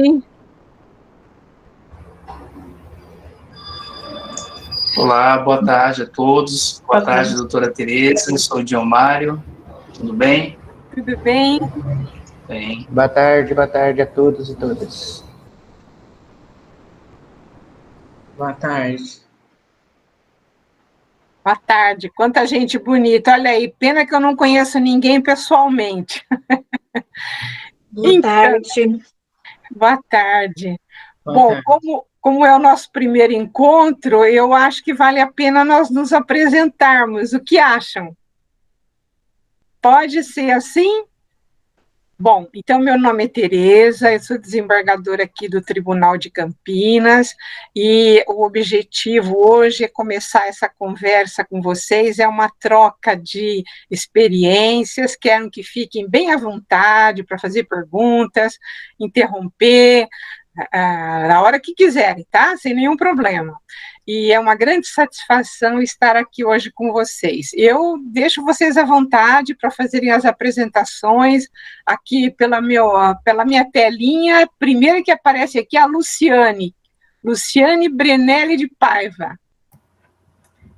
tarde. Olá, boa tarde a todos. Boa tarde, doutora Tereza. Eu sou o Diomário. Tudo bem? Tudo bem? Bem. Boa tarde a todos e todas. Boa tarde. Boa tarde. Quanta gente bonita. Olha aí, pena que eu não conheço ninguém pessoalmente. Boa tarde. Boa tarde. Boa Bom, tarde. como é o nosso primeiro encontro, eu acho que vale a pena nós nos apresentarmos. O que acham? Pode ser assim? Bom, então meu nome é Tereza, eu sou desembargadora aqui do Tribunal de Campinas e o objetivo hoje é começar essa conversa com vocês, é uma troca de experiências, quero que fiquem bem à vontade para fazer perguntas, interromper, na hora que quiserem, tá? Sem nenhum problema. E é uma grande satisfação estar aqui hoje com vocês. Eu deixo vocês à vontade para fazerem as apresentações aqui pela minha telinha. Primeiro que aparece aqui é a Luciane Brenelli de Paiva.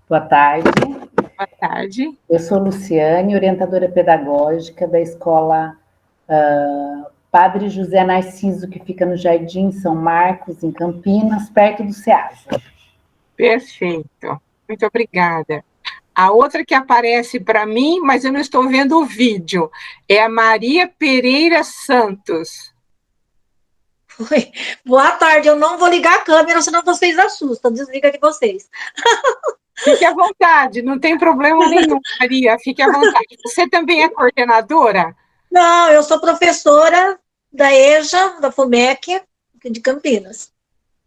Boa tarde. Boa tarde. Eu sou Luciane, orientadora pedagógica da escola Padre José Narciso, que fica no Jardim São Marcos, em Campinas, perto do SEASA. Perfeito. Muito obrigada. A outra que aparece para mim, mas eu não estou vendo o vídeo, é a Maria Pereira Santos. Oi. Boa tarde, eu não vou ligar a câmera, senão vocês assustam, desliga de vocês. Fique à vontade, não tem problema nenhum, Maria, fique à vontade. Você também é coordenadora? Não, eu sou professora da EJA, da FUMEC, de Campinas.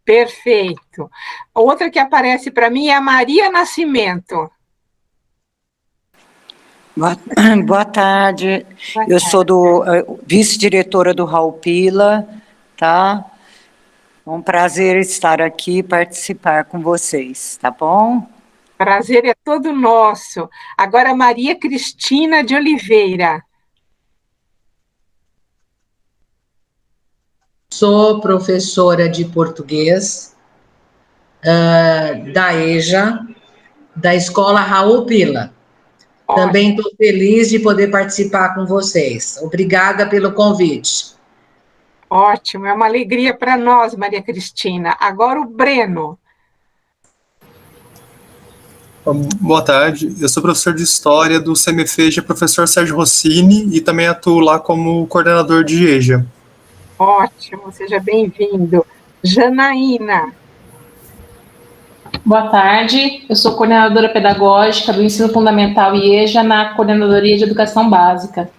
Perfeito. Outra que aparece para mim é a Maria Nascimento. Boa tarde. Eu sou vice-diretora do Raul Pila, tá? É um prazer estar aqui e participar com vocês, tá bom? Prazer é todo nosso. Agora, Maria Cristina de Oliveira. Sou professora de português da EJA, da Escola Raul Pila. Ótimo. Também estou feliz de poder participar com vocês. Obrigada pelo convite. Ótimo, é uma alegria para nós, Maria Cristina. Agora o Breno. Boa tarde, eu sou professor de História do CMFEJA, professor Sérgio Rossini, e também atuo lá como coordenador de EJA. Ótimo, seja bem-vindo. Janaína. Boa tarde, eu sou coordenadora pedagógica do Ensino Fundamental e EJA na Coordenadoria de Educação Básica.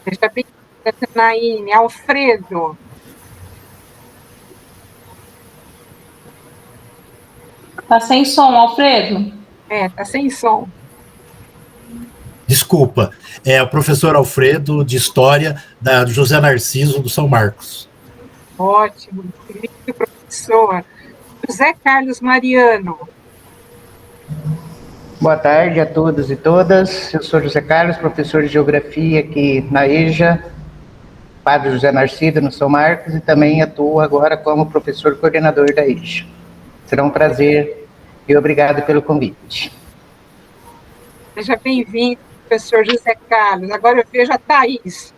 Seja bem-vinda, Janaína. Alfredo. Tá sem som, Alfredo? Tá sem som. Desculpa, é o professor Alfredo, de História, da José Narciso, do São Marcos. Ótimo, querido professor. José Carlos Mariano. Boa tarde a todos e todas. Eu sou José Carlos, professor de Geografia aqui na EJA, Padre José Narciso, no São Marcos, e também atuo agora como professor coordenador da EJA. Será um prazer e obrigado pelo convite. Seja bem-vindo, professor José Carlos. Agora eu vejo a Thaís.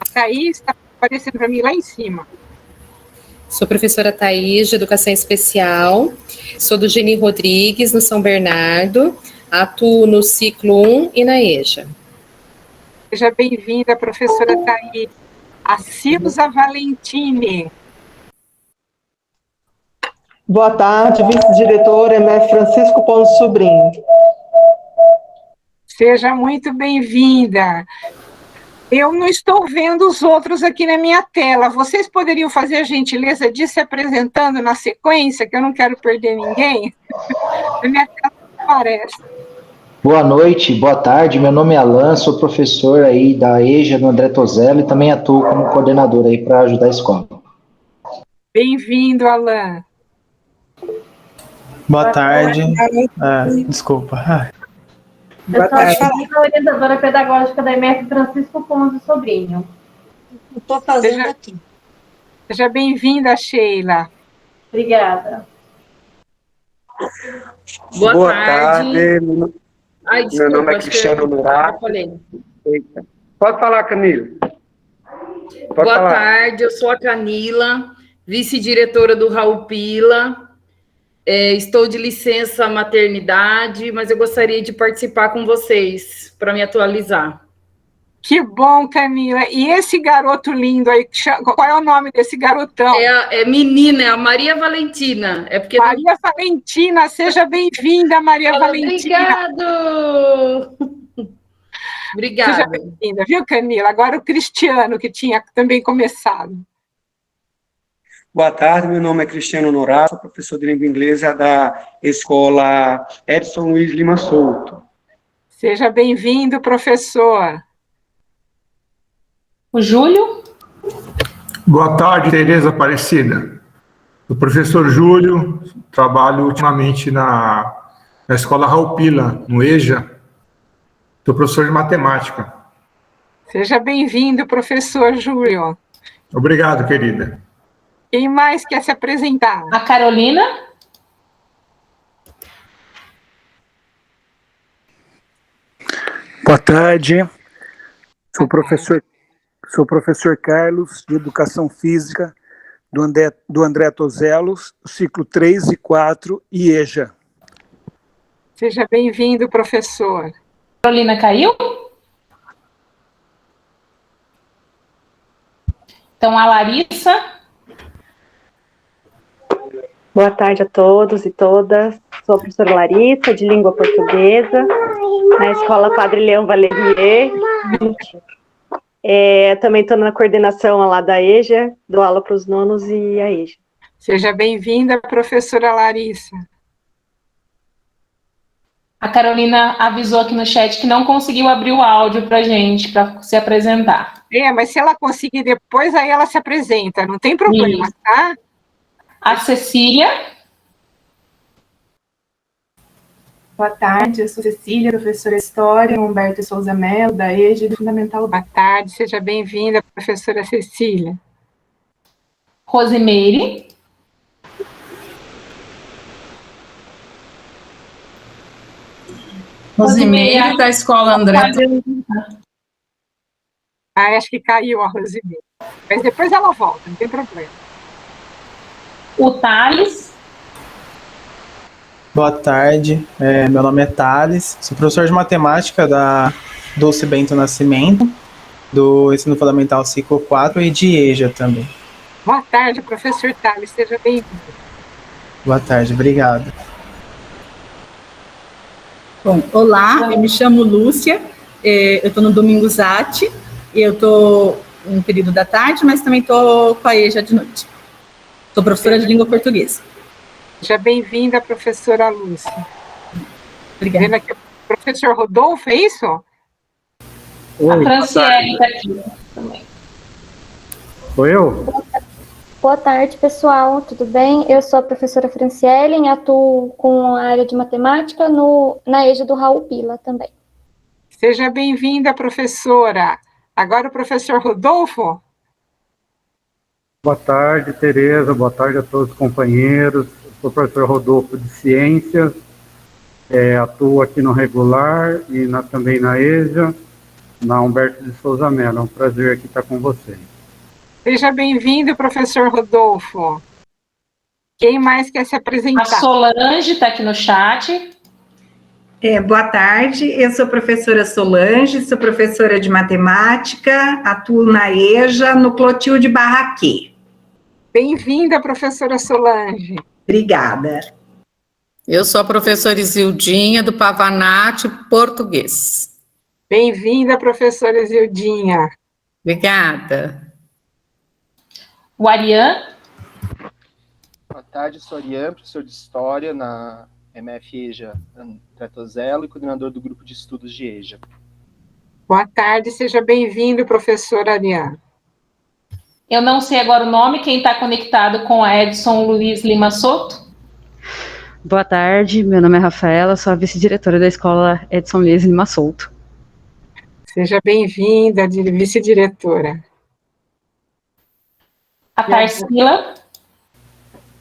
A Thaís está aparecendo para mim lá em cima. Sou professora Thaís, de Educação Especial, sou do Geni Rodrigues, no São Bernardo, atuo no ciclo 1 e na EJA. Seja bem-vinda, professora Thaís. A Silza Valentini. Boa tarde, vice-diretor MF Francisco Ponce Sobrinho. Seja muito bem-vinda. Eu não estou vendo os outros aqui na minha tela. Vocês poderiam fazer a gentileza de se apresentando na sequência, que eu não quero perder ninguém? Na minha tela não aparece. Boa noite, boa tarde. Meu nome é Alan, sou professor aí da EJA do André Tozello e também atuo como coordenador aí para ajudar a escola. Bem-vindo, Alan. Boa tarde. Desculpa. Eu sou a orientadora pedagógica da MF Francisco Ponce Sobrinho. Eu estou fazendo aqui. Seja bem-vinda, Sheila. Obrigada. Boa tarde. Meu nome é Cristiano Norato. Pode falar, Camila. Boa tarde, eu sou a Camila, vice-diretora do Raul Pila. Estou de licença maternidade, mas eu gostaria de participar com vocês para me atualizar. Que bom, Camila. E esse garoto lindo aí, qual é o nome desse garotão? É menina, é a Maria Valentina. Maria Valentina, seja bem-vinda, Maria Valentina. Obrigado! Obrigada. Seja bem-vinda, viu, Camila? Agora o Cristiano, que tinha também começado. Boa tarde, meu nome é Cristiano Norato, sou professor de língua inglesa da Escola Edson Luiz Lima Souto. Seja bem-vindo, professor. O Júlio? Boa tarde, Tereza Aparecida. O professor Júlio, trabalho ultimamente na Escola Raul Pila, no EJA. Sou professor de matemática. Seja bem-vindo, professor Júlio. Obrigado, querida. Quem mais quer se apresentar? A Carolina? Boa tarde. Sou o professor Carlos, de Educação Física, do André Tozelos, ciclo 3 e 4, IEJA. Seja bem-vindo, professor. Carolina caiu? Então, a Larissa. Boa tarde a todos e todas. Sou a professora Larissa, de Língua Portuguesa, na Escola Padre Leão Valerier. Também estou na coordenação lá da EJA, dou aula para os nonos e a EJA. Seja bem-vinda, professora Larissa. A Carolina avisou aqui no chat que não conseguiu abrir o áudio para a gente, para se apresentar. Mas se ela conseguir depois, aí ela se apresenta, não tem problema, Isso. tá? A Cecília. Boa tarde, eu sou Cecília, professora de História, Humberto Souza Mello, da EJA do Fundamental. Boa tarde, seja bem-vinda, professora Cecília. Rosimeire. Rosimeire, da Escola André. Acho que caiu a Rosimeire. Mas depois ela volta, não tem problema. O Thales. Boa tarde, meu nome é Thales, sou professor de matemática da Dulce Bento Nascimento, do Ensino Fundamental Ciclo 4 e de EJA também. Boa tarde, professor Thales, seja bem-vindo. Boa tarde, obrigado. Bom, olá, eu me chamo Lúcia, eu estou no Domingosat, e eu estou no período da tarde, mas também estou com a EJA de noite. Sou professora de língua portuguesa. Seja bem-vinda, professora Lúcia. Obrigada. Aqui, professor Rodolfo, é isso? Oi, a Franciele está aqui também. Sou eu? Boa tarde, pessoal, tudo bem? Eu sou a professora Franciele e atuo com a área de matemática na EJA do Raul Pila também. Seja bem-vinda, professora. Agora o professor Rodolfo. Boa tarde, Tereza. Boa tarde a todos os companheiros. Eu sou o professor Rodolfo de Ciências. Atuo aqui no Regular e também na EJA, na Humberto de Souza Mello. É um prazer aqui estar com vocês. Seja bem-vindo, professor Rodolfo. Quem mais quer se apresentar? A Solange está aqui no chat. Boa tarde, eu sou a professora Solange, sou professora de matemática, atuo na EJA, no Clotilde Barraquê. Bem-vinda, professora Solange. Obrigada. Eu sou a professora Isildinha, do Pavanate Português. Bem-vinda, professora Isildinha. Obrigada. O Ariane. Boa tarde, sou Ariane, professor de História na MF EJA André Tozello e coordenador do grupo de estudos de EJA. Boa tarde, seja bem-vindo, professor Ariane. Eu não sei agora o nome, quem está conectado com a Edson Luiz Lima Souto? Boa tarde, meu nome é Rafaela, sou a vice-diretora da Escola Edson Luiz Lima Souto. Seja bem-vinda, vice-diretora. A Tarsila.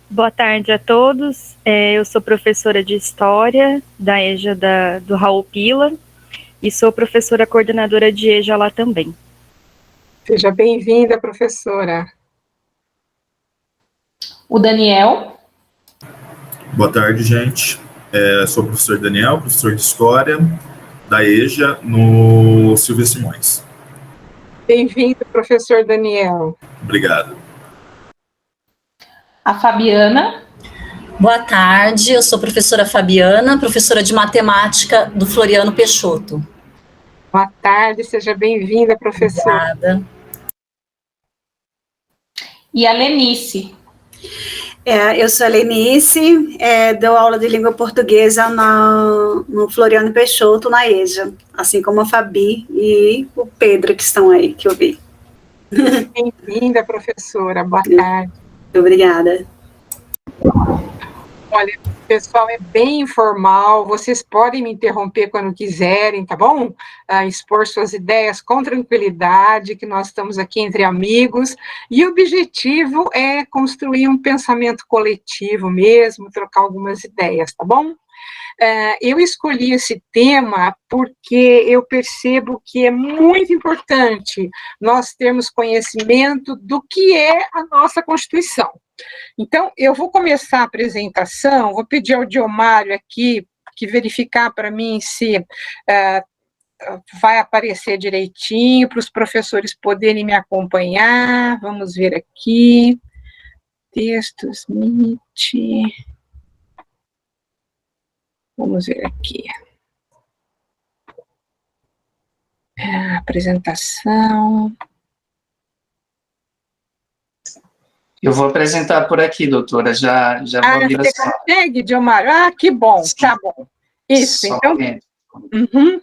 Boa tarde a todos. Eu sou professora de História da EJA do Raul Pila e sou professora coordenadora de EJA lá também. Seja bem-vinda, professora. O Daniel. Boa tarde, gente. Sou o professor Daniel, professor de História da EJA no Silvio Simões. Bem-vindo, professor Daniel. Obrigado. A Fabiana. Boa tarde, eu sou a professora Fabiana, professora de matemática do Floriano Peixoto. Boa tarde, seja bem-vinda, professora. Obrigada. E a Lenice. Eu sou a Lenice, dou aula de língua portuguesa no Floriano Peixoto, na EJA, assim como a Fabi e o Pedro que estão aí, que eu vi. Bem-vinda, professora, boa tarde. Obrigada. Olha, pessoal, é bem informal, vocês podem me interromper quando quiserem, tá bom? Expor suas ideias com tranquilidade, que nós estamos aqui entre amigos, e o objetivo é construir um pensamento coletivo mesmo, trocar algumas ideias, tá bom? Eu escolhi esse tema porque eu percebo que é muito importante nós termos conhecimento do que é a nossa Constituição. Então, eu vou começar a apresentação, vou pedir ao Diomário aqui que verificar para mim se vai aparecer direitinho, para os professores poderem me acompanhar. Vamos ver aqui. Textos, Meet. Vamos ver aqui. Apresentação. Eu vou apresentar por aqui, doutora, já vou abrir a sala. Você consegue, Diomário? Que bom, tá bom. Isso, Só então. Uhum.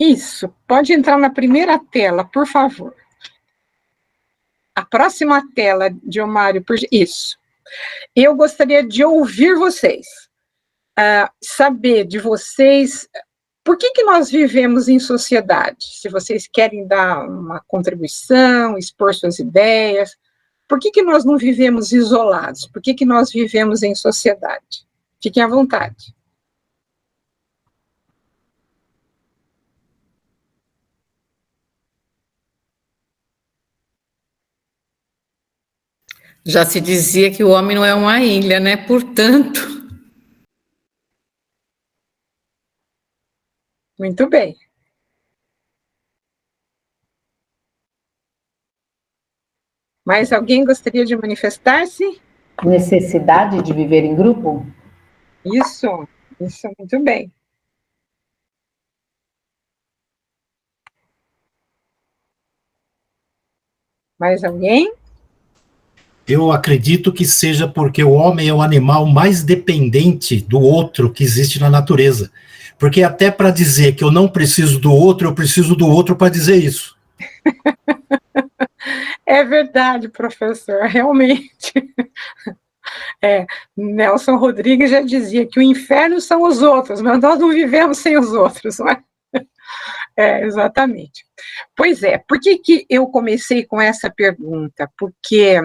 Isso, pode entrar na primeira tela, por favor. A próxima tela, Diomário, isso. Eu gostaria de ouvir vocês, saber de vocês por que nós vivemos em sociedade. Se vocês querem dar uma contribuição, expor suas ideias, por que nós não vivemos isolados? Por que nós vivemos em sociedade? Fiquem à vontade. Já se dizia que o homem não é uma ilha, né? Portanto. Muito bem. Mais alguém gostaria de manifestar-se? Necessidade de viver em grupo? Isso, muito bem. Mais alguém? Eu acredito que seja porque o homem é o animal mais dependente do outro que existe na natureza. Porque até para dizer que eu não preciso do outro, eu preciso do outro para dizer isso. É verdade, professor, realmente. Nelson Rodrigues já dizia que o inferno são os outros, mas nós não vivemos sem os outros, não é? Exatamente. Pois é, por que eu comecei com essa pergunta? Porque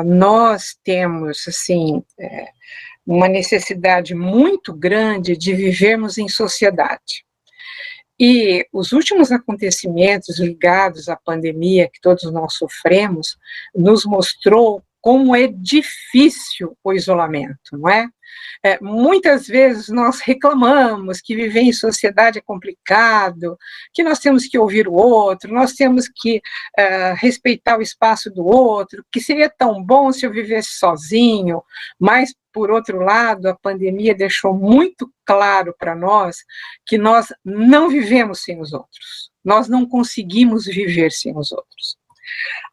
nós temos, assim, uma necessidade muito grande de vivermos em sociedade. E os últimos acontecimentos ligados à pandemia que todos nós sofremos, nos mostrou como é difícil o isolamento, não é? Muitas vezes nós reclamamos que viver em sociedade é complicado, que nós temos que ouvir o outro, nós temos que respeitar o espaço do outro, que seria tão bom se eu vivesse sozinho, mas, por outro lado, a pandemia deixou muito claro para nós que nós não vivemos sem os outros, nós não conseguimos viver sem os outros.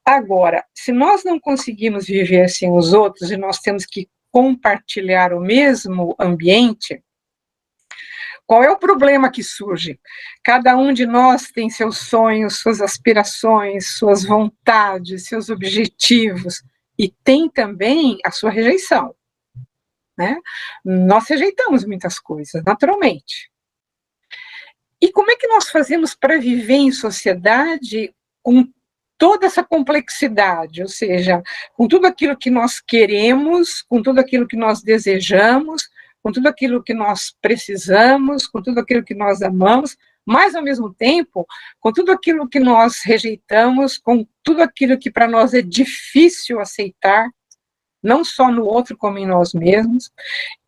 Agora, se nós não conseguimos viver sem os outros e nós temos que compartilhar o mesmo ambiente, qual é o problema que surge? Cada um de nós tem seus sonhos, suas aspirações, suas vontades, seus objetivos, e tem também a sua rejeição, né? Nós rejeitamos muitas coisas, naturalmente. E como é que nós fazemos para viver em sociedade com toda essa complexidade, ou seja, com tudo aquilo que nós queremos, com tudo aquilo que nós desejamos, com tudo aquilo que nós precisamos, com tudo aquilo que nós amamos, mas, ao mesmo tempo, com tudo aquilo que nós rejeitamos, com tudo aquilo que para nós é difícil aceitar, não só no outro, como em nós mesmos,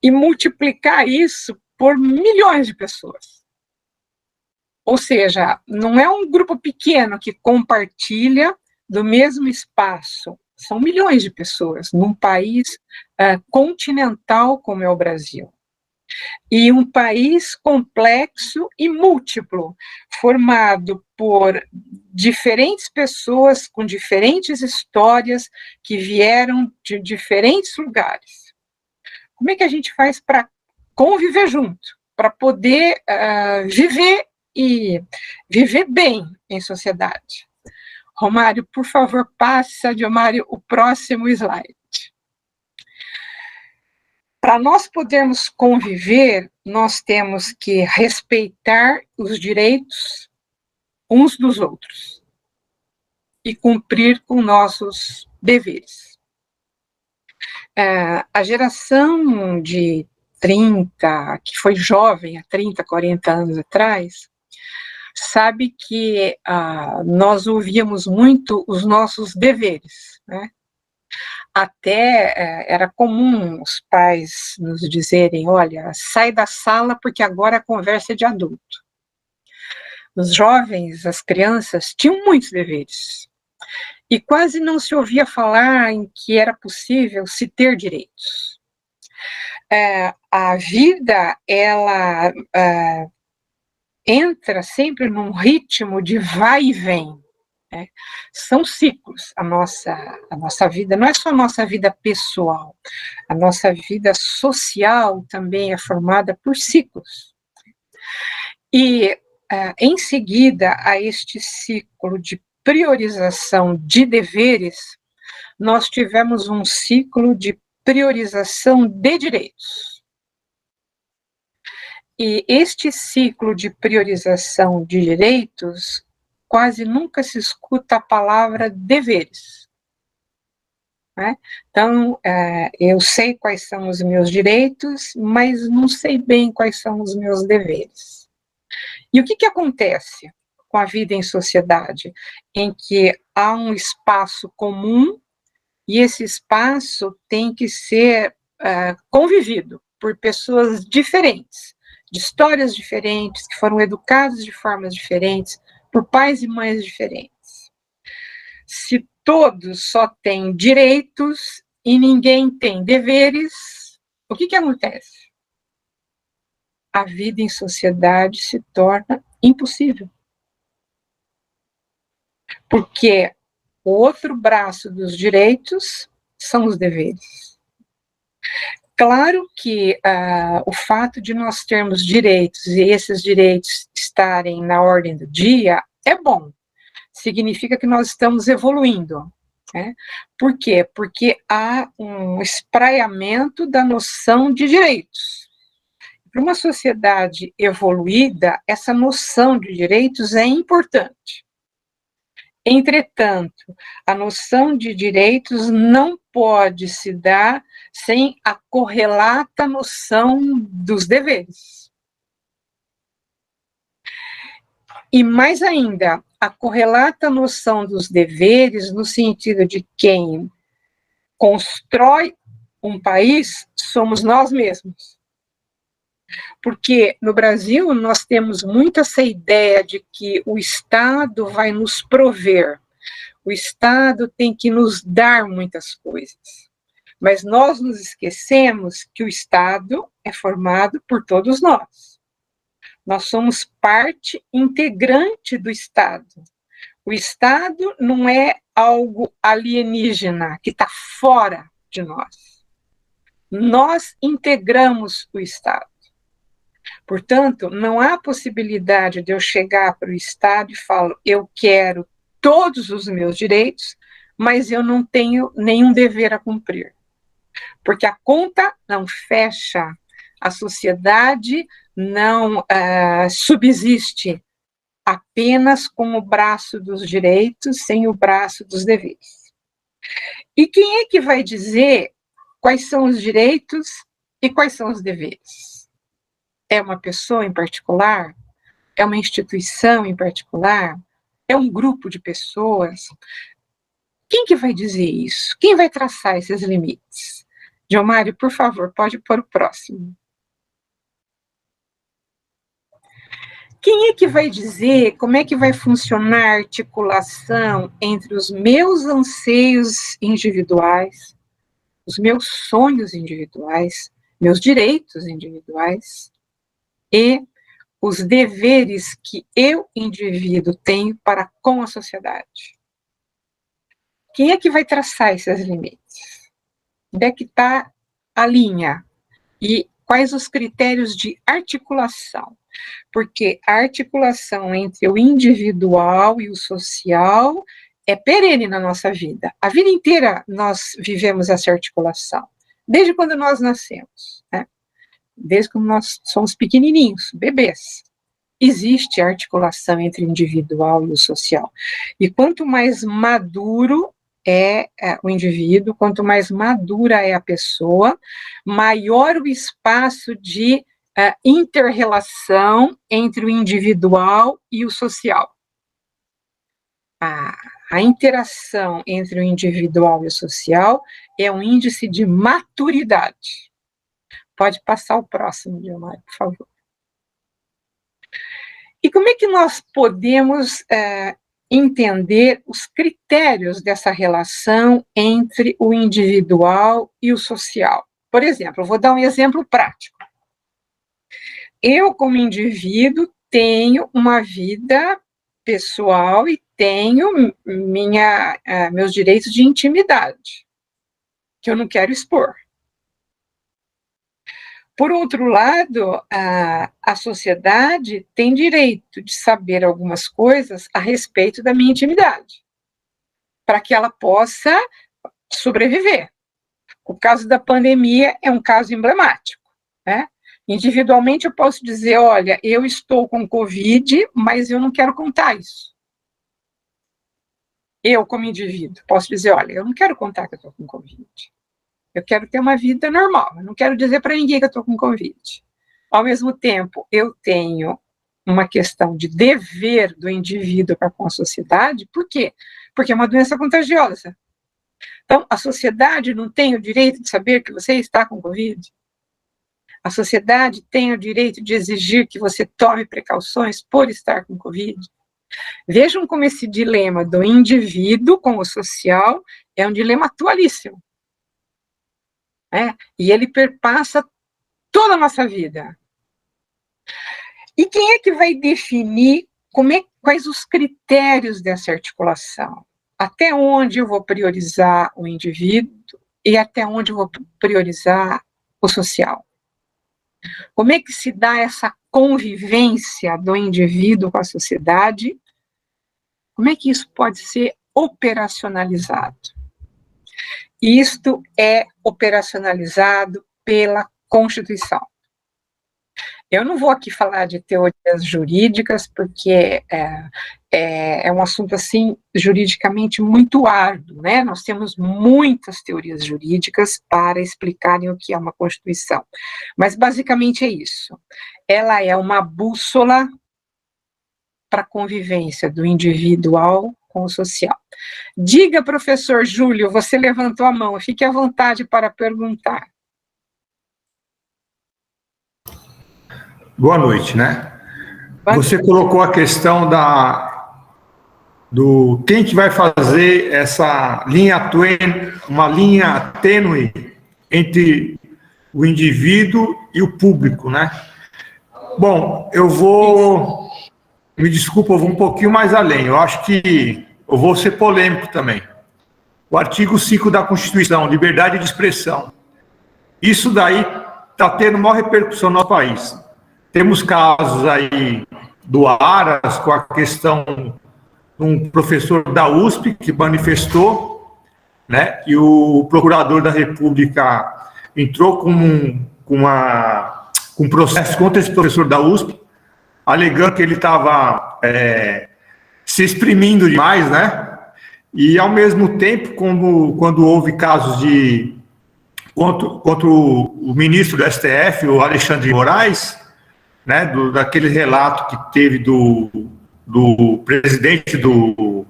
e multiplicar isso por milhões de pessoas. Ou seja, não é um grupo pequeno que compartilha do mesmo espaço, são milhões de pessoas num país continental como é o Brasil. E um país complexo e múltiplo, formado por diferentes pessoas com diferentes histórias que vieram de diferentes lugares. Como é que a gente faz para conviver junto, para poder viver e viver bem em sociedade? Romário, por favor, passa, Diomário, o próximo slide. Para nós podermos conviver, nós temos que respeitar os direitos uns dos outros e cumprir com nossos deveres. A geração de 30, que foi jovem há 30, 40 anos atrás, sabe que nós ouvíamos muito os nossos deveres, né? Até era comum os pais nos dizerem, olha, sai da sala porque agora a conversa é de adulto. Os jovens, as crianças, tinham muitos deveres. E quase não se ouvia falar em que era possível se ter direitos. A vida, ela entra sempre num ritmo de vai e vem. São ciclos, a nossa vida, não é só a nossa vida pessoal, a nossa vida social também é formada por ciclos. E, em seguida a este ciclo de priorização de deveres, nós tivemos um ciclo de priorização de direitos. E este ciclo de priorização de direitos quase nunca se escuta a palavra deveres. Né? Então, eu sei quais são os meus direitos, mas não sei bem quais são os meus deveres. E o que acontece com a vida em sociedade? Em que há um espaço comum e esse espaço tem que ser convivido por pessoas diferentes, de histórias diferentes, que foram educadas de formas diferentes, por pais e mães diferentes. Se todos só têm direitos e ninguém tem deveres, o que acontece? A vida em sociedade se torna impossível. Porque o outro braço dos direitos são os deveres. Claro que o fato de nós termos direitos e esses direitos estarem na ordem do dia é bom, significa que nós estamos evoluindo. Né? Por quê? Porque há um espraiamento da noção de direitos. Para uma sociedade evoluída, essa noção de direitos é importante. Entretanto, a noção de direitos não pode se dar sem a correlata noção dos deveres. E mais ainda, a correlata noção dos deveres no sentido de quem constrói um país somos nós mesmos. Porque no Brasil nós temos muito essa ideia de que o Estado vai nos prover, o Estado tem que nos dar muitas coisas. Mas nós nos esquecemos que o Estado é formado por todos nós. Nós somos parte integrante do Estado. O Estado não é algo alienígena, que está fora de nós. Nós integramos o Estado. Portanto, não há possibilidade de eu chegar para o Estado e falar, eu quero todos os meus direitos, mas eu não tenho nenhum dever a cumprir. Porque a conta não fecha, a sociedade não subsiste apenas com o braço dos direitos, sem o braço dos deveres. E quem é que vai dizer quais são os direitos e quais são os deveres? É uma pessoa em particular? É uma instituição em particular? É um grupo de pessoas? Quem que vai dizer isso? Quem vai traçar esses limites? Gilmário, por favor, pode pôr o próximo. Quem é que vai dizer como é que vai funcionar a articulação entre os meus anseios individuais, os meus sonhos individuais, meus direitos individuais e os deveres que eu, indivíduo, tenho para com a sociedade? Quem é que vai traçar esses limites? Onde é que está a linha? E quais os critérios de articulação? Porque a articulação entre o individual e o social é perene na nossa vida. A vida inteira nós vivemos essa articulação, desde quando nós nascemos, né? Desde quando nós somos pequenininhos, bebês. Existe a articulação entre o individual e o social. E quanto mais maduro é o indivíduo, quanto mais madura é a pessoa, maior o espaço de inter-relação entre o individual e o social. A interação entre o individual e o social é um índice de maturidade. Pode passar o próximo, Gilmário, por favor. E como é que nós podemos entender os critérios dessa relação entre o individual e o social? Por exemplo, eu vou dar um exemplo prático. Eu, como indivíduo, tenho uma vida pessoal e tenho meus direitos de intimidade, que eu não quero expor. Por outro lado, a sociedade tem direito de saber algumas coisas a respeito da minha intimidade, para que ela possa sobreviver. O caso da pandemia é um caso emblemático, né? Individualmente eu posso dizer, olha, eu estou com Covid, mas eu não quero contar isso. Eu, como indivíduo, posso dizer, olha, eu não quero contar que eu estou com Covid. Eu quero ter uma vida normal, eu não quero dizer para ninguém que eu estou com Covid. Ao mesmo tempo, eu tenho uma questão de dever do indivíduo para com a sociedade, por quê? Porque é uma doença contagiosa. Então, a sociedade não tem o direito de saber que você está com Covid? A sociedade tem o direito de exigir que você tome precauções por estar com Covid? Vejam como esse dilema do indivíduo com o social é um dilema atualíssimo. E ele perpassa toda a nossa vida. E quem é que vai definir quais os critérios dessa articulação? Até onde eu vou priorizar o indivíduo e até onde eu vou priorizar o social? Como é que se dá essa convivência do indivíduo com a sociedade? Como é que isso pode ser operacionalizado? Isto é operacionalizado pela Constituição. Eu não vou aqui falar de teorias jurídicas, porque é um assunto, assim, juridicamente muito árduo, né? Nós temos muitas teorias jurídicas para explicarem o que é uma Constituição. Mas, basicamente, é isso. Ela é uma bússola para a convivência do individual com o social. Diga, professor Júlio, você levantou a mão, fique à vontade para perguntar. Boa noite, né? Você colocou a questão do quem que vai fazer essa linha uma linha tênue entre o indivíduo e o público, né? Bom, me desculpa, eu vou um pouquinho mais além, eu acho que eu vou ser polêmico também. O artigo 5 da Constituição, liberdade de expressão. Isso daí está tendo maior repercussão no país. Temos casos aí do Aras, com a questão de um professor da USP que manifestou, né, e o procurador da República entrou com um processo contra esse professor da USP, alegando que ele estava se exprimindo demais, né? E, ao mesmo tempo, quando houve casos contra o ministro do STF, o Alexandre de Moraes, né, daquele relato que teve do presidente do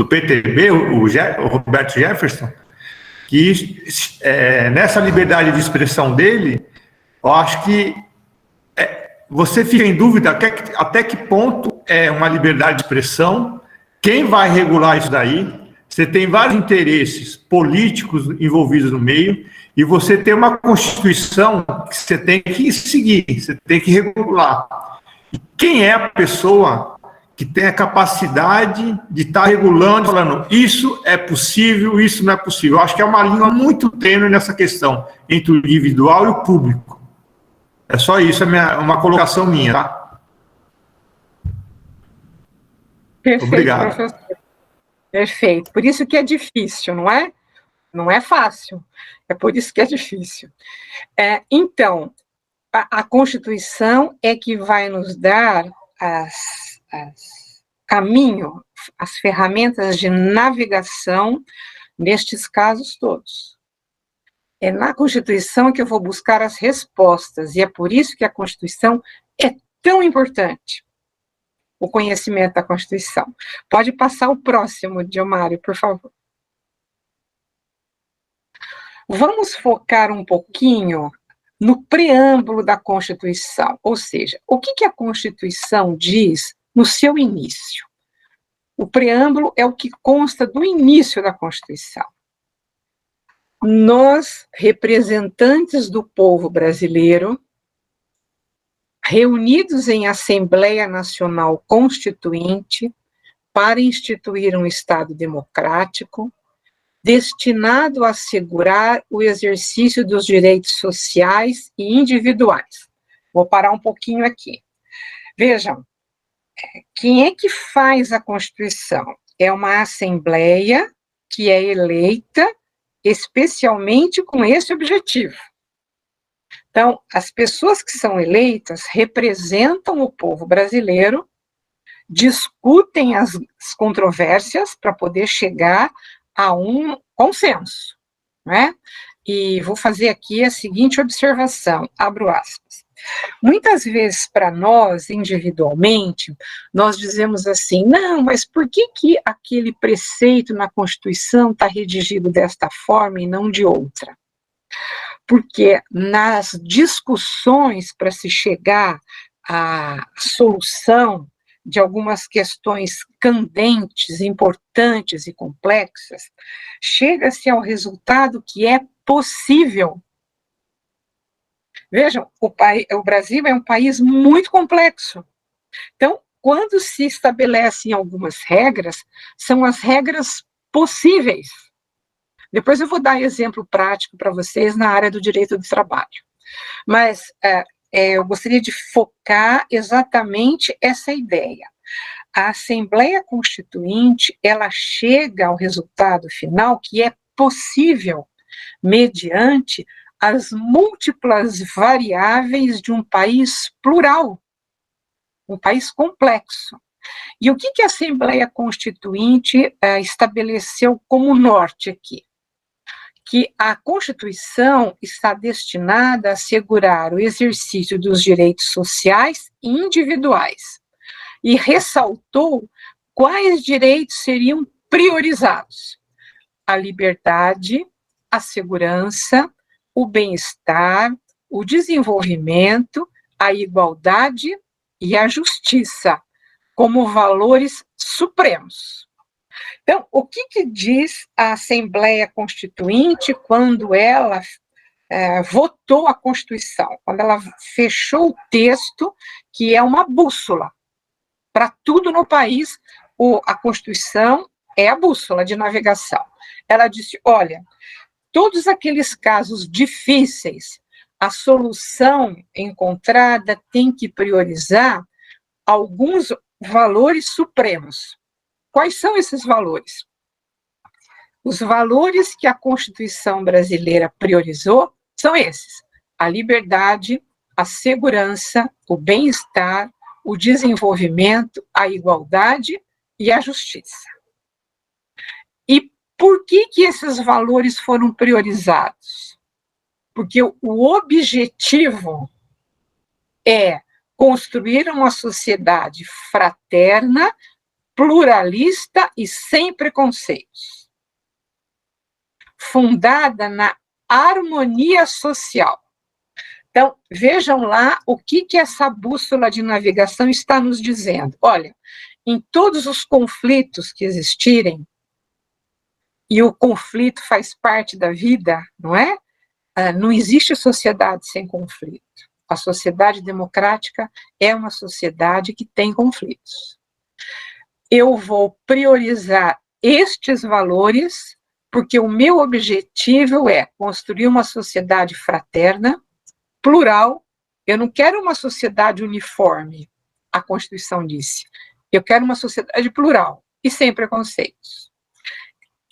PTB, o Roberto Jefferson, que nessa liberdade de expressão dele, eu acho que você fica em dúvida até que ponto é uma liberdade de expressão, quem vai regular isso daí. Você tem vários interesses políticos envolvidos no meio, e você tem uma Constituição que você tem que seguir, você tem que regular. E quem é a pessoa que tem a capacidade de estar regulando, falando isso é possível, isso não é possível? Eu acho que é uma linha muito tênue nessa questão, entre o individual e o público. É só isso, é uma colocação minha, tá? Perfeito, obrigado. Professor. Perfeito. Por isso que é difícil, não é? Não é fácil. É por isso que é difícil. Então, a Constituição é que vai nos dar caminho, as ferramentas de navegação nestes casos todos. É na Constituição que eu vou buscar as respostas, e é por isso que a Constituição é tão importante. O conhecimento da Constituição. Pode passar o próximo, Diomário, por favor. Vamos focar um pouquinho no preâmbulo da Constituição, ou seja, o que a Constituição diz no seu início. O preâmbulo é o que consta do início da Constituição. Nós, representantes do povo brasileiro, reunidos em Assembleia Nacional Constituinte para instituir um Estado democrático, destinado a assegurar o exercício dos direitos sociais e individuais. Vou parar um pouquinho aqui. Vejam, quem é que faz a Constituição? É uma Assembleia que é eleita especialmente com esse objetivo. Então, as pessoas que são eleitas representam o povo brasileiro, discutem as controvérsias para poder chegar a um consenso, né? E vou fazer aqui a seguinte observação, abro aspas. Muitas vezes, para nós, individualmente, nós dizemos assim, não, mas por que aquele preceito na Constituição está redigido desta forma e não de outra? Porque nas discussões para se chegar à solução de algumas questões candentes, importantes e complexas, chega-se ao resultado que é possível. Vejam, o Brasil é um país muito complexo. Então, quando se estabelecem algumas regras, são as regras possíveis. Depois eu vou dar exemplo prático para vocês na área do direito do trabalho. Mas eu gostaria de focar exatamente essa ideia. A Assembleia Constituinte, ela chega ao resultado final que é possível mediante as múltiplas variáveis de um país plural, um país complexo. E o que a Assembleia Constituinte estabeleceu como norte aqui? Que a Constituição está destinada a assegurar o exercício dos direitos sociais e individuais, e ressaltou quais direitos seriam priorizados: a liberdade, a segurança, o bem-estar, o desenvolvimento, a igualdade e a justiça, como valores supremos. Então, o que diz a Assembleia Constituinte quando ela votou a Constituição? Quando ela fechou o texto, que é uma bússola para tudo no país, a Constituição é a bússola de navegação. Ela disse, olha, todos aqueles casos difíceis, a solução encontrada tem que priorizar alguns valores supremos. Quais são esses valores? Os valores que a Constituição brasileira priorizou são esses: a liberdade, a segurança, o bem-estar, o desenvolvimento, a igualdade e a justiça. E por que esses valores foram priorizados? Porque o objetivo é construir uma sociedade fraterna, pluralista e sem preconceitos, fundada na harmonia social. Então, vejam lá o que essa bússola de navegação está nos dizendo. Olha, em todos os conflitos que existirem, e o conflito faz parte da vida, não é? Não existe sociedade sem conflito. A sociedade democrática é uma sociedade que tem conflitos. Eu vou priorizar estes valores, porque o meu objetivo é construir uma sociedade fraterna, plural. Eu não quero uma sociedade uniforme, a Constituição disse. Eu quero uma sociedade plural e sem preconceitos.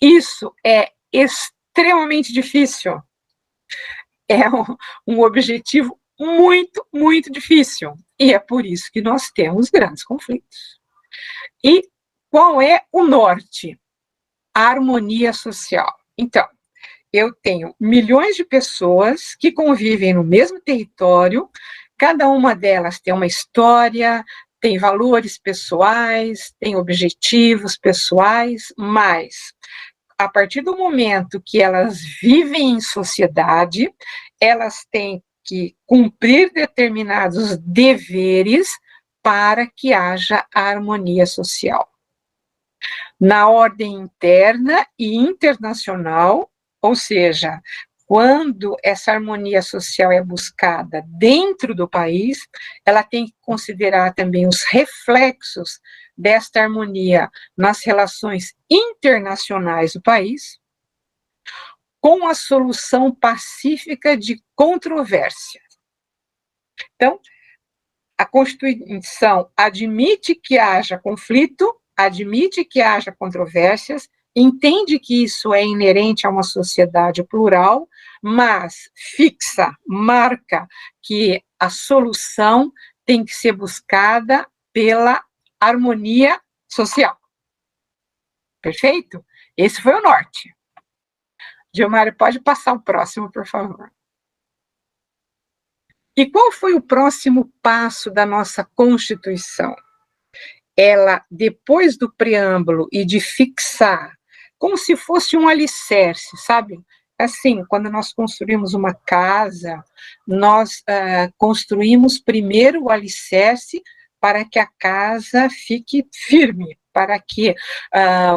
Isso é extremamente difícil. É um objetivo muito, muito difícil. E é por isso que nós temos grandes conflitos. E qual é o norte? A harmonia social. Então, eu tenho milhões de pessoas que convivem no mesmo território, cada uma delas tem uma história, tem valores pessoais, tem objetivos pessoais, mas a partir do momento que elas vivem em sociedade, elas têm que cumprir determinados deveres para que haja harmonia social. Na ordem interna e internacional, ou seja, quando essa harmonia social é buscada dentro do país, ela tem que considerar também os reflexos desta harmonia nas relações internacionais do país, com a solução pacífica de controvérsias. Então, a Constituição admite que haja conflito, admite que haja controvérsias, entende que isso é inerente a uma sociedade plural, mas fixa, marca que a solução tem que ser buscada pela harmonia social. Perfeito? Esse foi o norte. Gilmário, pode passar o próximo, por favor. E qual foi o próximo passo da nossa Constituição? Ela, depois do preâmbulo e de fixar, como se fosse um alicerce, sabe? Assim, quando nós construímos uma casa, nós construímos primeiro o alicerce para que a casa fique firme, para que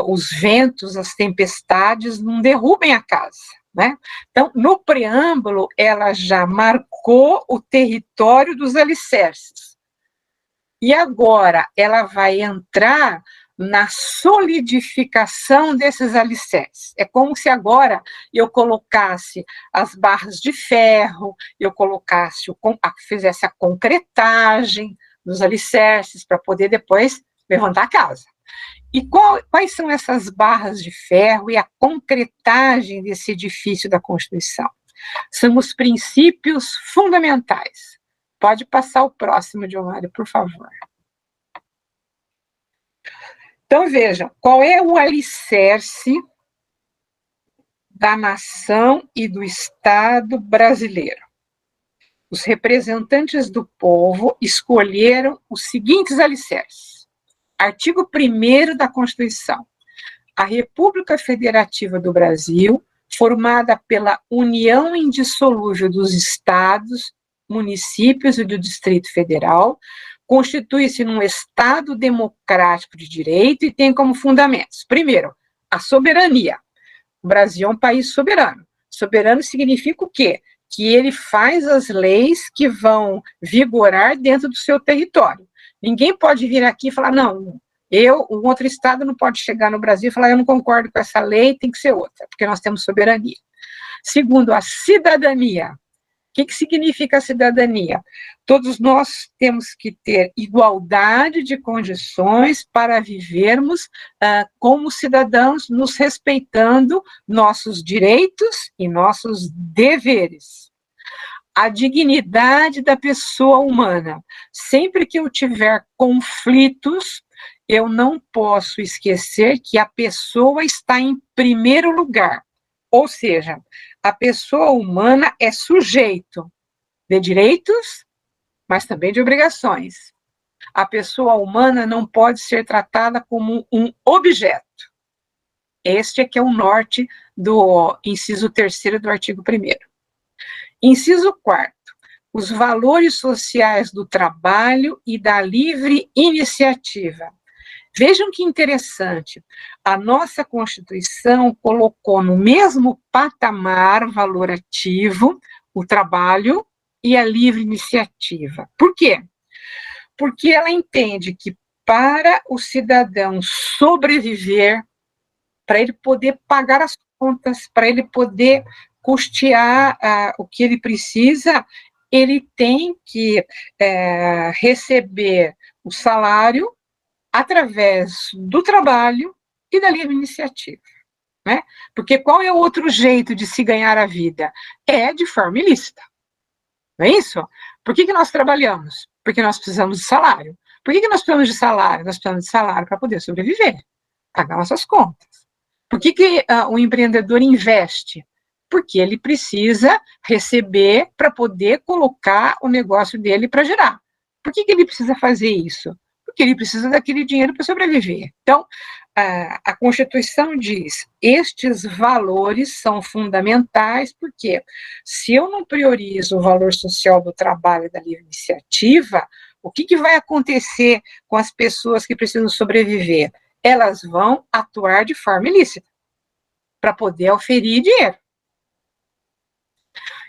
os ventos, as tempestades não derrubem a casa, né? Então, no preâmbulo, ela já marcou o território dos alicerces. E agora ela vai entrar na solidificação desses alicerces. É como se agora eu colocasse as barras de ferro, eu colocasse, fizesse a concretagem dos alicerces para poder depois levantar a casa. E quais são essas barras de ferro e a concretagem desse edifício da Constituição? São os princípios fundamentais. Pode passar o próximo, Gilmário, por favor. Então, vejam, qual é o alicerce da nação e do Estado brasileiro? Os representantes do povo escolheram os seguintes alicerces. Artigo 1º da Constituição. A República Federativa do Brasil, formada pela união indissolúvel dos estados, municípios e do Distrito Federal, constitui-se num Estado democrático de direito e tem como fundamentos, primeiro, a soberania. O Brasil é um país soberano. Soberano significa o quê? Que ele faz as leis que vão vigorar dentro do seu território. Ninguém pode vir aqui e falar, não, um outro Estado não pode chegar no Brasil e falar, eu não concordo com essa lei, tem que ser outra, porque nós temos soberania. Segundo, a cidadania. O que significa a cidadania? Todos nós temos que ter igualdade de condições para vivermos como cidadãos, nos respeitando nossos direitos e nossos deveres. A dignidade da pessoa humana. Sempre que eu tiver conflitos, eu não posso esquecer que a pessoa está em primeiro lugar. Ou seja, a pessoa humana é sujeito de direitos, mas também de obrigações. A pessoa humana não pode ser tratada como um objeto. Este é que é o norte do inciso 3º do artigo 1º. Inciso 4º. Os valores sociais do trabalho e da livre iniciativa. Vejam que interessante, a nossa Constituição colocou no mesmo patamar valorativo o trabalho e a livre iniciativa. Por quê? Porque ela entende que para o cidadão sobreviver, para ele poder pagar as contas, para ele poder custear o que ele precisa, ele tem que receber o salário através do trabalho e da livre iniciativa, né? Porque qual é o outro jeito de se ganhar a vida? É de forma ilícita, não é isso? Por que nós trabalhamos? Porque nós precisamos de salário. Por que nós precisamos de salário? Nós precisamos de salário para poder sobreviver, pagar nossas contas. Por que o empreendedor investe? Porque ele precisa receber para poder colocar o negócio dele para gerar. Por que ele precisa fazer isso? Porque ele precisa daquele dinheiro para sobreviver. Então, a Constituição diz, estes valores são fundamentais, porque se eu não priorizo o valor social do trabalho e da livre iniciativa, o que vai acontecer com as pessoas que precisam sobreviver? Elas vão atuar de forma ilícita, para poder oferir dinheiro.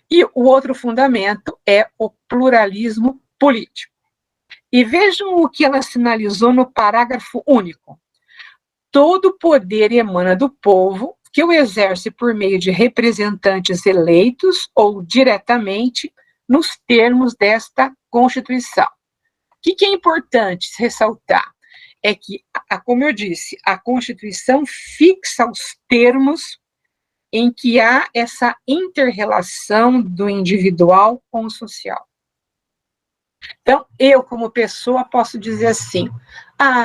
E o outro fundamento é o pluralismo político. E vejam o que ela sinalizou no parágrafo único. Todo poder emana do povo, que o exerce por meio de representantes eleitos ou diretamente nos termos desta Constituição. O que é importante ressaltar? É que, como eu disse, a Constituição fixa os termos em que há essa inter-relação do individual com o social. Então, eu, como pessoa, posso dizer assim,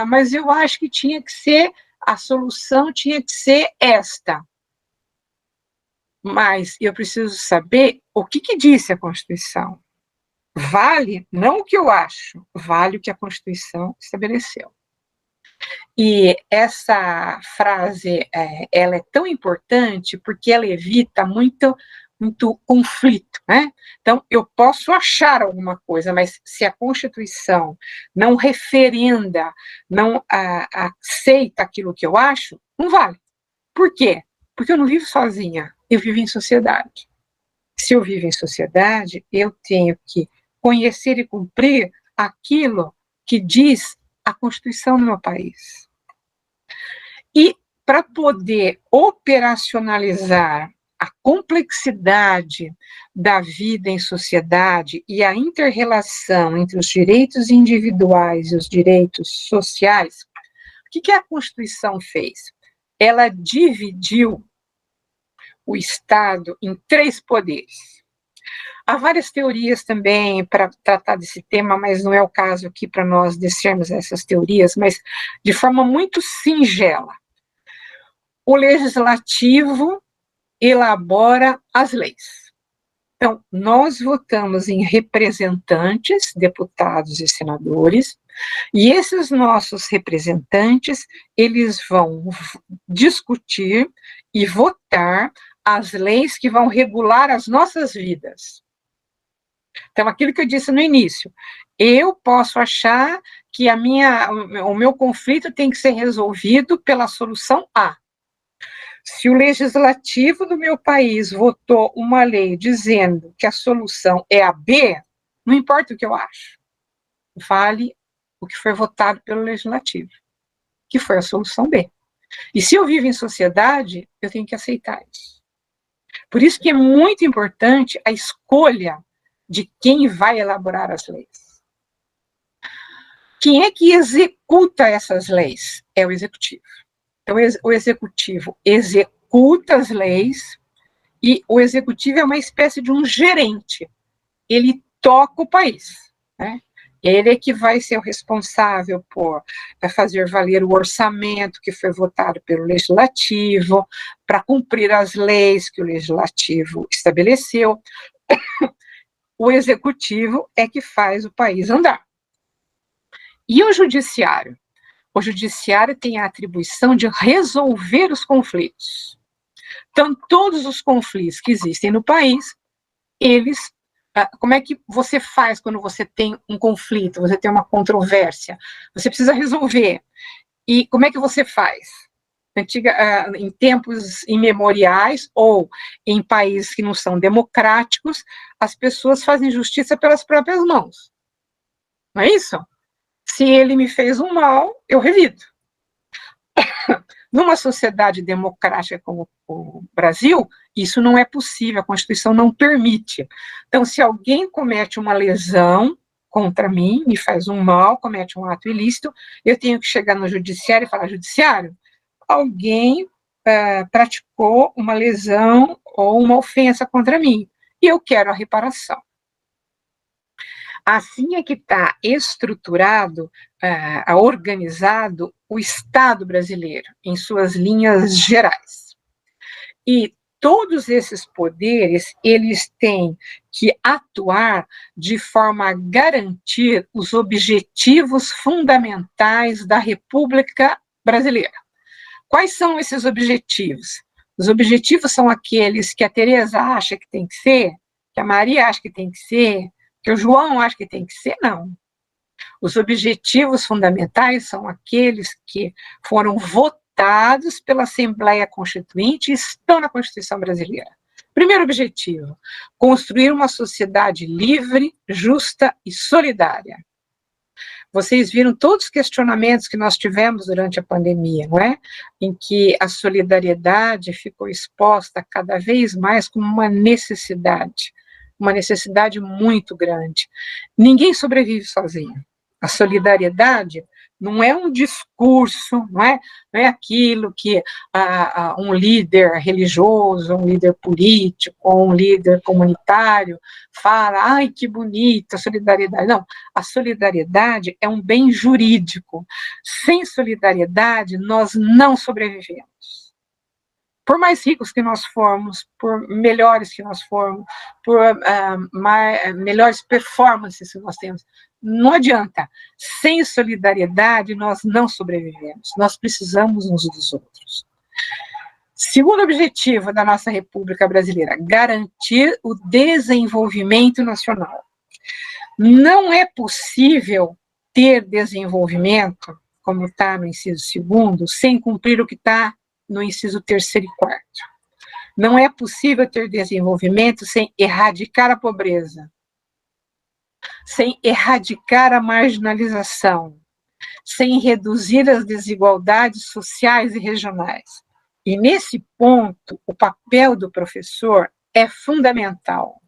mas eu acho que tinha que ser, a solução tinha que ser esta. Mas eu preciso saber o que disse a Constituição. Vale, não o que eu acho, vale o que a Constituição estabeleceu. E essa frase, ela é tão importante porque ela evita muito conflito, né? Então, eu posso achar alguma coisa, mas se a Constituição não referenda, não aceita aquilo que eu acho, não vale. Por quê? Porque eu não vivo sozinha, eu vivo em sociedade. Se eu vivo em sociedade, eu tenho que conhecer e cumprir aquilo que diz a Constituição do meu país. E para poder operacionalizar a complexidade da vida em sociedade e a inter-relação entre os direitos individuais e os direitos sociais, o que a Constituição fez? Ela dividiu o Estado em 3 poderes. Há várias teorias também para tratar desse tema, mas não é o caso aqui para nós descermos essas teorias, mas de forma muito singela. O legislativo elabora as leis. Então, nós votamos em representantes, deputados e senadores, e esses nossos representantes, eles vão discutir e votar as leis que vão regular as nossas vidas. Então, aquilo que eu disse no início, eu posso achar que o meu conflito tem que ser resolvido pela solução A. Se o legislativo do meu país votou uma lei dizendo que a solução é a B, não importa o que eu acho, vale o que foi votado pelo legislativo, que foi a solução B. E se eu vivo em sociedade, eu tenho que aceitar isso. Por isso que é muito importante a escolha de quem vai elaborar as leis. Quem é que executa essas leis? É o executivo. Então, o executivo executa as leis e o executivo é uma espécie de um gerente. Ele toca o país, né? Ele é que vai ser o responsável por fazer valer o orçamento que foi votado pelo legislativo, para cumprir as leis que o legislativo estabeleceu. O executivo é que faz o país andar. E o judiciário? O judiciário tem a atribuição de resolver os conflitos. Então, todos os conflitos que existem no país, eles... Como é que você faz quando você tem um conflito, você tem uma controvérsia? Você precisa resolver. E como é que você faz? Em tempos imemoriais ou em países que não são democráticos, as pessoas fazem justiça pelas próprias mãos. Não é isso? Se ele me fez um mal, eu revido. Numa sociedade democrática como o Brasil, isso não é possível, a Constituição não permite. Então, se alguém comete uma lesão contra mim, me faz um mal, comete um ato ilícito, eu tenho que chegar no judiciário e falar, judiciário, alguém praticou uma lesão ou uma ofensa contra mim, e eu quero a reparação. Assim é que está estruturado, organizado o Estado brasileiro, em suas linhas gerais. E todos esses poderes, eles têm que atuar de forma a garantir os objetivos fundamentais da República Brasileira. Quais são esses objetivos? Os objetivos são aqueles que a Tereza acha que tem que ser, que a Maria acha que tem que ser, que o João acha que tem que ser, não. Os objetivos fundamentais são aqueles que foram votados pela Assembleia Constituinte e estão na Constituição brasileira. Primeiro objetivo, construir uma sociedade livre, justa e solidária. Vocês viram todos os questionamentos que nós tivemos durante a pandemia, não é? Em que a solidariedade ficou exposta cada vez mais como uma necessidade muito grande. Ninguém sobrevive sozinho. A solidariedade não é um discurso, não é aquilo que um líder religioso, um líder político, ou um líder comunitário fala, ai, que bonita a solidariedade. Não, a solidariedade é um bem jurídico. Sem solidariedade, nós não sobrevivemos. Por mais ricos que nós formos, por melhores que nós formos, por melhores performances que nós temos, não adianta. Sem solidariedade, nós não sobrevivemos. Nós precisamos uns dos outros. Segundo objetivo da nossa República Brasileira, garantir o desenvolvimento nacional. Não é possível ter desenvolvimento, como está no inciso 2º, sem cumprir o que está no inciso 3º e 4º. Não é possível ter desenvolvimento sem erradicar a pobreza, sem erradicar a marginalização, sem reduzir as desigualdades sociais e regionais. E nesse ponto, o papel do professor é fundamental,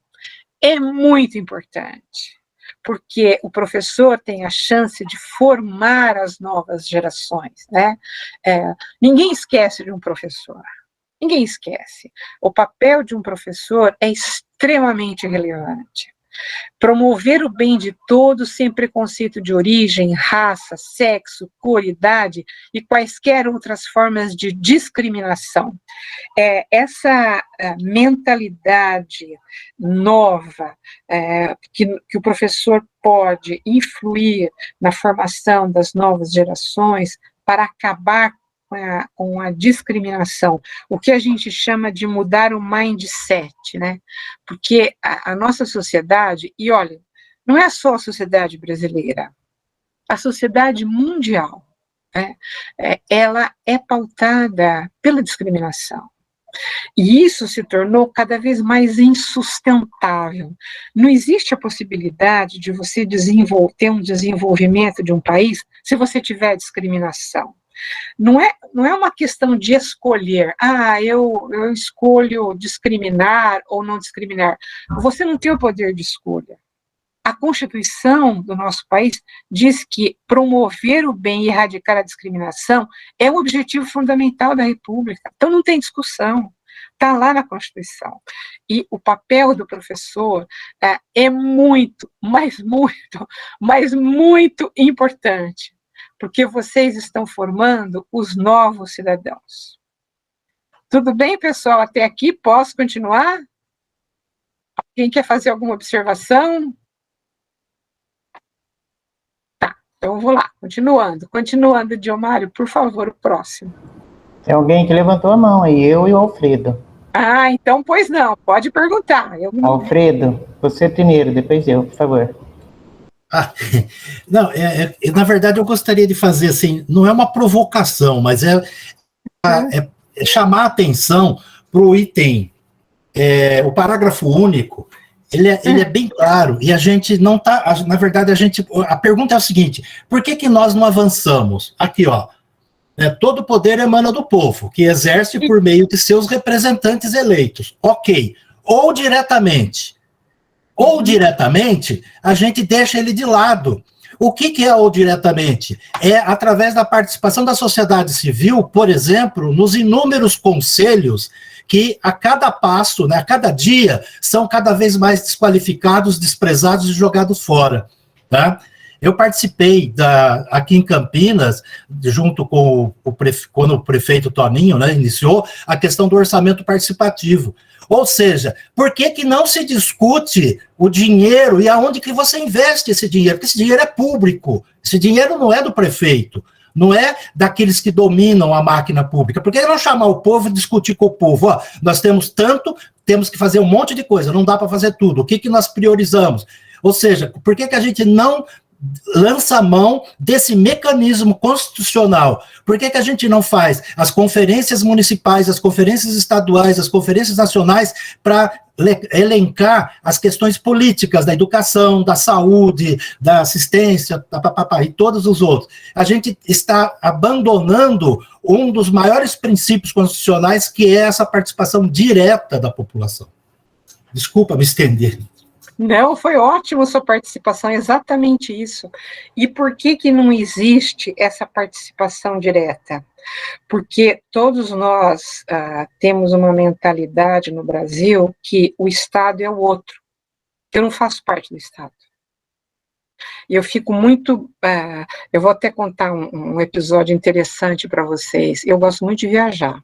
é muito importante, porque o professor tem a chance de formar as novas gerações, né? Ninguém esquece de um professor, ninguém esquece. O papel de um professor é extremamente relevante. Promover o bem de todos sem preconceito de origem, raça, sexo, cor, idade e quaisquer outras formas de discriminação. Essa mentalidade nova que o professor pode influir na formação das novas gerações para acabar com a discriminação, o que a gente chama de mudar o mindset, né? Porque a nossa sociedade, e olha, não é só a sociedade brasileira, a sociedade mundial, né? Ela é pautada pela discriminação. E isso se tornou cada vez mais insustentável. Não existe a possibilidade de você ter um desenvolvimento de um país se você tiver discriminação. Não é uma questão de escolher, eu escolho discriminar ou não discriminar. Você não tem o poder de escolha. A Constituição do nosso país diz que promover o bem e erradicar a discriminação é o objetivo fundamental da República. Então não tem discussão, está lá na Constituição. E o papel do professor é muito, mas muito importante, porque vocês estão formando os novos cidadãos. Tudo bem, pessoal? Até aqui, posso continuar? Alguém quer fazer alguma observação? Então, vou lá, continuando, Diomário, por favor, o próximo. Tem alguém que levantou a mão aí, eu e o Alfredo. Então, pois não, pode perguntar. Alfredo, você primeiro, depois eu, por favor. Não, na verdade eu gostaria de fazer assim, não é uma provocação, mas é chamar a atenção para o item, o parágrafo único. Ele é bem claro, e a gente não está, na verdade, a pergunta é a seguinte, por que nós não avançamos? Aqui, ó, todo poder emana do povo, que exerce por meio de seus representantes eleitos. Ok, ou diretamente, a gente deixa ele de lado. O que é ou diretamente? É através da participação da sociedade civil, por exemplo, nos inúmeros conselhos que a cada passo, a cada dia, são cada vez mais desqualificados, desprezados e jogados fora. Tá? Eu participei aqui em Campinas, junto com quando o prefeito Toninho iniciou a questão do orçamento participativo. Ou seja, por que não se discute o dinheiro e aonde que você investe esse dinheiro? Porque esse dinheiro é público, esse dinheiro não é do prefeito, não é daqueles que dominam a máquina pública. Por que não chamar o povo e discutir com o povo? Ó, nós temos tanto, temos que fazer um monte de coisa, não dá para fazer tudo. O que nós priorizamos? Ou seja, por que a gente não lança a mão desse mecanismo constitucional? Por que a gente não faz as conferências municipais, as conferências estaduais, as conferências nacionais para elencar as questões políticas da educação, da saúde, da assistência, e todos os outros? A gente está abandonando um dos maiores princípios constitucionais, que é essa participação direta da população. Desculpa me estender. Não, foi ótimo sua participação, exatamente isso. E por que não existe essa participação direta? Porque todos nós temos uma mentalidade no Brasil que o Estado é o outro. Eu não faço parte do Estado. E eu fico muito... eu vou até contar um episódio interessante para vocês. Eu gosto muito de viajar.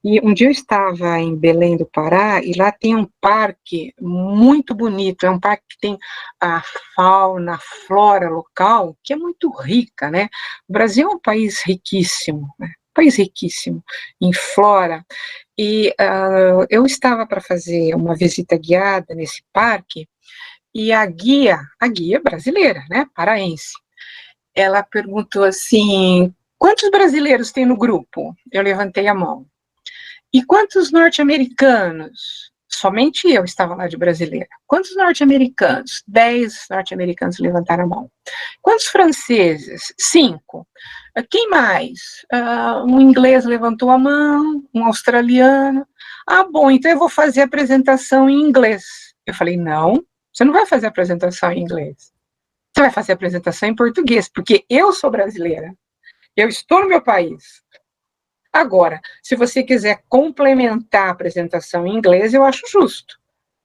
E um dia eu estava em Belém do Pará, e lá tem um parque muito bonito, é um parque que tem a fauna, a flora local, que é muito rica, né? O Brasil é um país riquíssimo, né? Em flora, e eu estava para fazer uma visita guiada nesse parque, e a guia brasileira, né, paraense, ela perguntou assim, quantos brasileiros tem no grupo? Eu levantei a mão. E quantos norte-americanos? Somente eu estava lá de brasileira. Quantos norte-americanos? 10 norte-americanos levantaram a mão. Quantos franceses? 5. Quem mais? Um inglês levantou a mão, um australiano. Bom, então eu vou fazer a apresentação em inglês. Eu falei, não, você não vai fazer a apresentação em inglês. Você vai fazer a apresentação em português, porque eu sou brasileira. Eu estou no meu país. Agora, se você quiser complementar a apresentação em inglês, eu acho justo,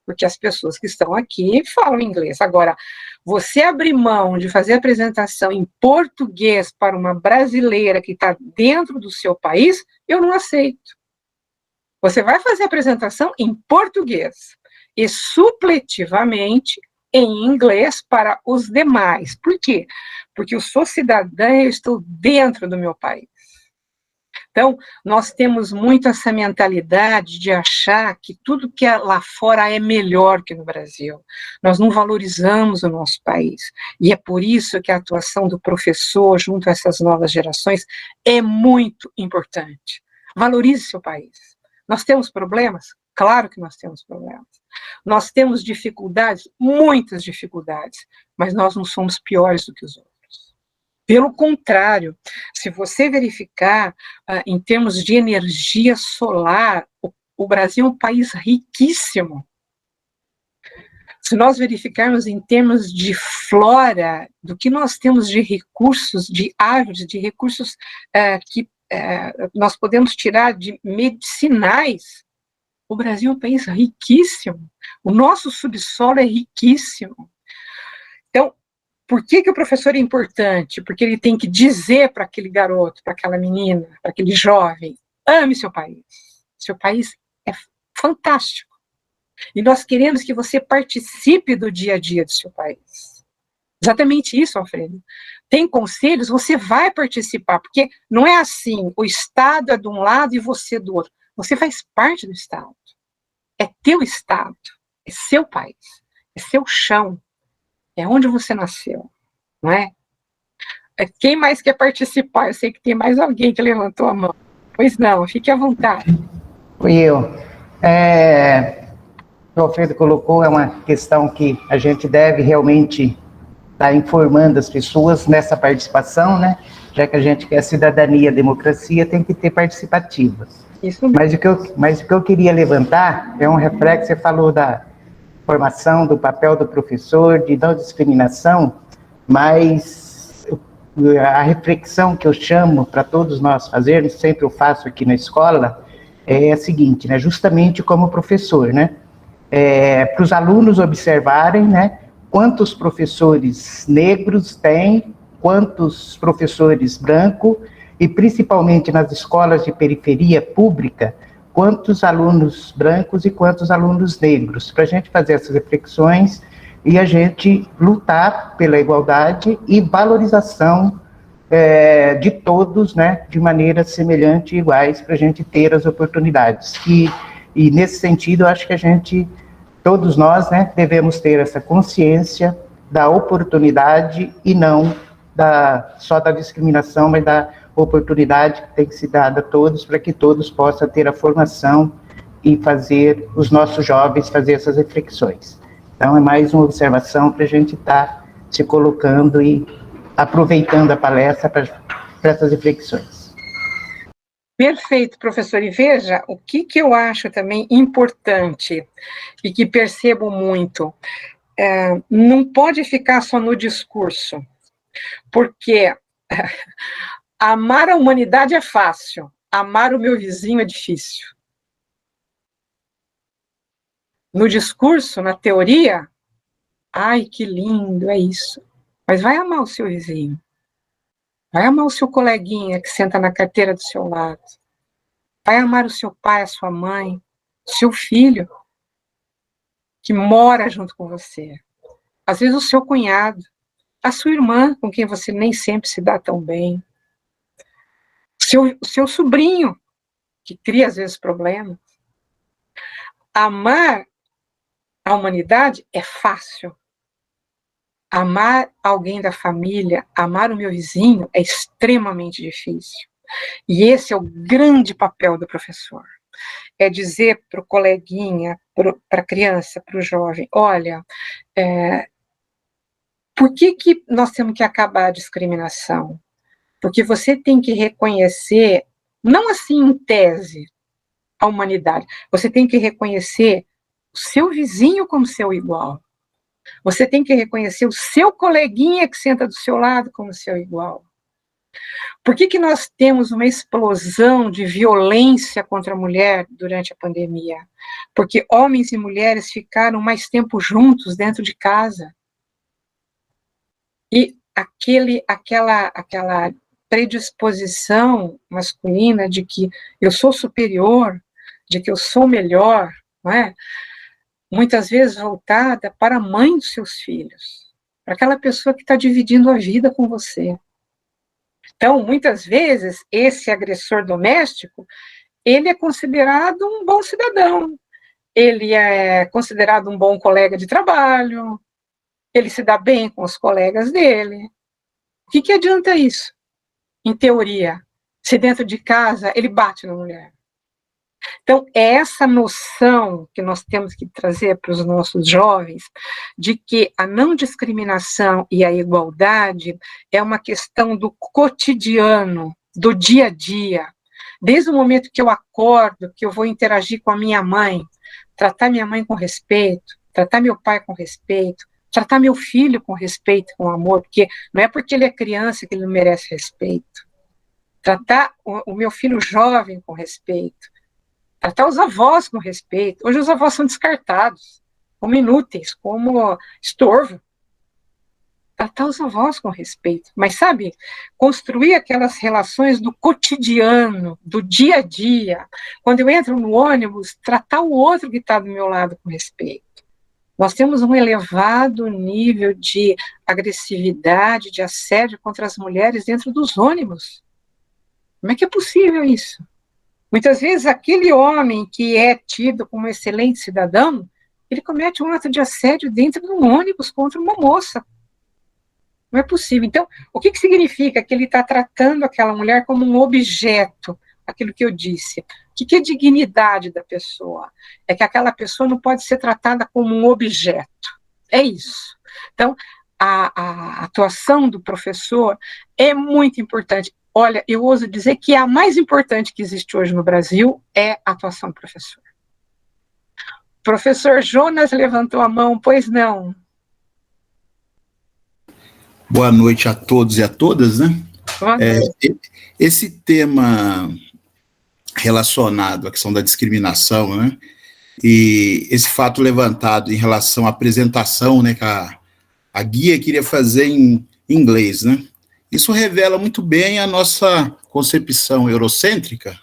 porque as pessoas que estão aqui falam inglês. Agora, você abrir mão de fazer a apresentação em português para uma brasileira que está dentro do seu país, eu não aceito. Você vai fazer a apresentação em português e supletivamente em inglês para os demais. Por quê? Porque eu sou cidadã e eu estou dentro do meu país. Então, nós temos muito essa mentalidade de achar que tudo que é lá fora é melhor que no Brasil. Nós não valorizamos o nosso país. E é por isso que a atuação do professor junto a essas novas gerações é muito importante. Valorize seu país. Nós temos problemas? Claro que nós temos problemas. Nós temos dificuldades, muitas dificuldades, mas nós não somos piores do que os outros. Pelo contrário, se você verificar em termos de energia solar, o Brasil é um país riquíssimo. Se nós verificarmos em termos de flora, do que nós temos de recursos, de árvores, de recursos que nós podemos tirar de medicinais, o Brasil é um país riquíssimo. O nosso subsolo é riquíssimo. Então, por que o professor é importante? Porque ele tem que dizer para aquele garoto, para aquela menina, para aquele jovem, ame seu país. Seu país é fantástico. E nós queremos que você participe do dia a dia do seu país. Exatamente isso, Alfredo. Tem conselhos, você vai participar, porque não é assim, o Estado é de um lado e você do outro. Você faz parte do Estado. É teu Estado, é seu país, é seu chão, é onde você nasceu, não é? Quem mais quer participar? Eu sei que tem mais alguém que levantou a mão. Pois não, fique à vontade. Fui eu. O Alfredo colocou, é uma questão que a gente deve realmente estar informando as pessoas nessa participação, né? Já que a gente quer cidadania, democracia, tem que ter participativa. Isso. Mas o que eu queria levantar é um reflexo, você falou da formação, do papel do professor, de não discriminação, mas a reflexão que eu chamo para todos nós fazermos, sempre eu faço aqui na escola, é a seguinte, né? Justamente como professor, né? Para os alunos observarem, né? Quantos professores negros tem, quantos professores brancos, e principalmente nas escolas de periferia pública, quantos alunos brancos e quantos alunos negros, para a gente fazer essas reflexões e a gente lutar pela igualdade e valorização de todos, né, de maneira semelhante e iguais, para a gente ter as oportunidades. E nesse sentido, eu acho que a gente, todos nós, né, devemos ter essa consciência da oportunidade e não só da discriminação, mas da oportunidade que tem que ser dada a todos, para que todos possam ter a formação e fazer os nossos jovens fazer essas reflexões. Então, é mais uma observação para a gente estar se colocando e aproveitando a palestra para essas reflexões. Perfeito, professor. E veja, o que eu acho também importante e que percebo muito, não pode ficar só no discurso, porque amar a humanidade é fácil, amar o meu vizinho é difícil. No discurso, na teoria, ai, que lindo, é isso. Mas vai amar o seu vizinho. Vai amar o seu coleguinha que senta na carteira do seu lado. Vai amar o seu pai, a sua mãe, o seu filho, que mora junto com você. Às vezes o seu cunhado, a sua irmã, com quem você nem sempre se dá tão bem. O seu sobrinho, que cria às vezes problemas. Amar a humanidade é fácil. Amar alguém da família, amar o meu vizinho é extremamente difícil. E esse é o grande papel do professor. É dizer para o coleguinha, para a criança, para o jovem, olha, por que nós temos que acabar a discriminação? Porque você tem que reconhecer, não assim em tese, a humanidade, você tem que reconhecer o seu vizinho como seu igual. Você tem que reconhecer o seu coleguinha que senta do seu lado como seu igual. Por que nós temos uma explosão de violência contra a mulher durante a pandemia? Porque homens e mulheres ficaram mais tempo juntos dentro de casa. E aquela predisposição masculina de que eu sou superior, de que eu sou melhor, não é? Muitas vezes voltada para a mãe dos seus filhos, para aquela pessoa que está dividindo a vida com você. Então, muitas vezes, esse agressor doméstico, ele é considerado um bom cidadão, ele é considerado um bom colega de trabalho, ele se dá bem com os colegas dele. O que adianta isso? Em teoria, se dentro de casa ele bate na mulher. Então, é essa noção que nós temos que trazer para os nossos jovens, de que a não discriminação e a igualdade é uma questão do cotidiano, do dia a dia. Desde o momento que eu acordo, que eu vou interagir com a minha mãe, tratar minha mãe com respeito, tratar meu pai com respeito, tratar meu filho com respeito, com amor, porque não é porque ele é criança que ele não merece respeito. Tratar o meu filho jovem com respeito, tratar os avós com respeito. Hoje os avós são descartados, como inúteis, como estorvo. Tratar os avós com respeito. Mas, sabe, construir aquelas relações do cotidiano, do dia a dia. Quando eu entro no ônibus, tratar o outro que está do meu lado com respeito. Nós temos um elevado nível de agressividade, de assédio contra as mulheres dentro dos ônibus. Como é que é possível isso? Muitas vezes, aquele homem que é tido como excelente cidadão, ele comete um ato de assédio dentro de um ônibus contra uma moça. Não é possível. Então, o que significa que ele está tratando aquela mulher como um objeto? Aquilo que eu disse. O que é dignidade da pessoa? É que aquela pessoa não pode ser tratada como um objeto. É isso. Então, a atuação do professor é muito importante. Olha, eu ouso dizer que a mais importante que existe hoje no Brasil é a atuação do professor. O professor Jonas levantou a mão, pois não. Boa noite a todos e a todas, né? Esse tema relacionado à questão da discriminação, né? E esse fato levantado em relação à apresentação, né, que a guia queria fazer em inglês, né? Isso revela muito bem a nossa concepção eurocêntrica,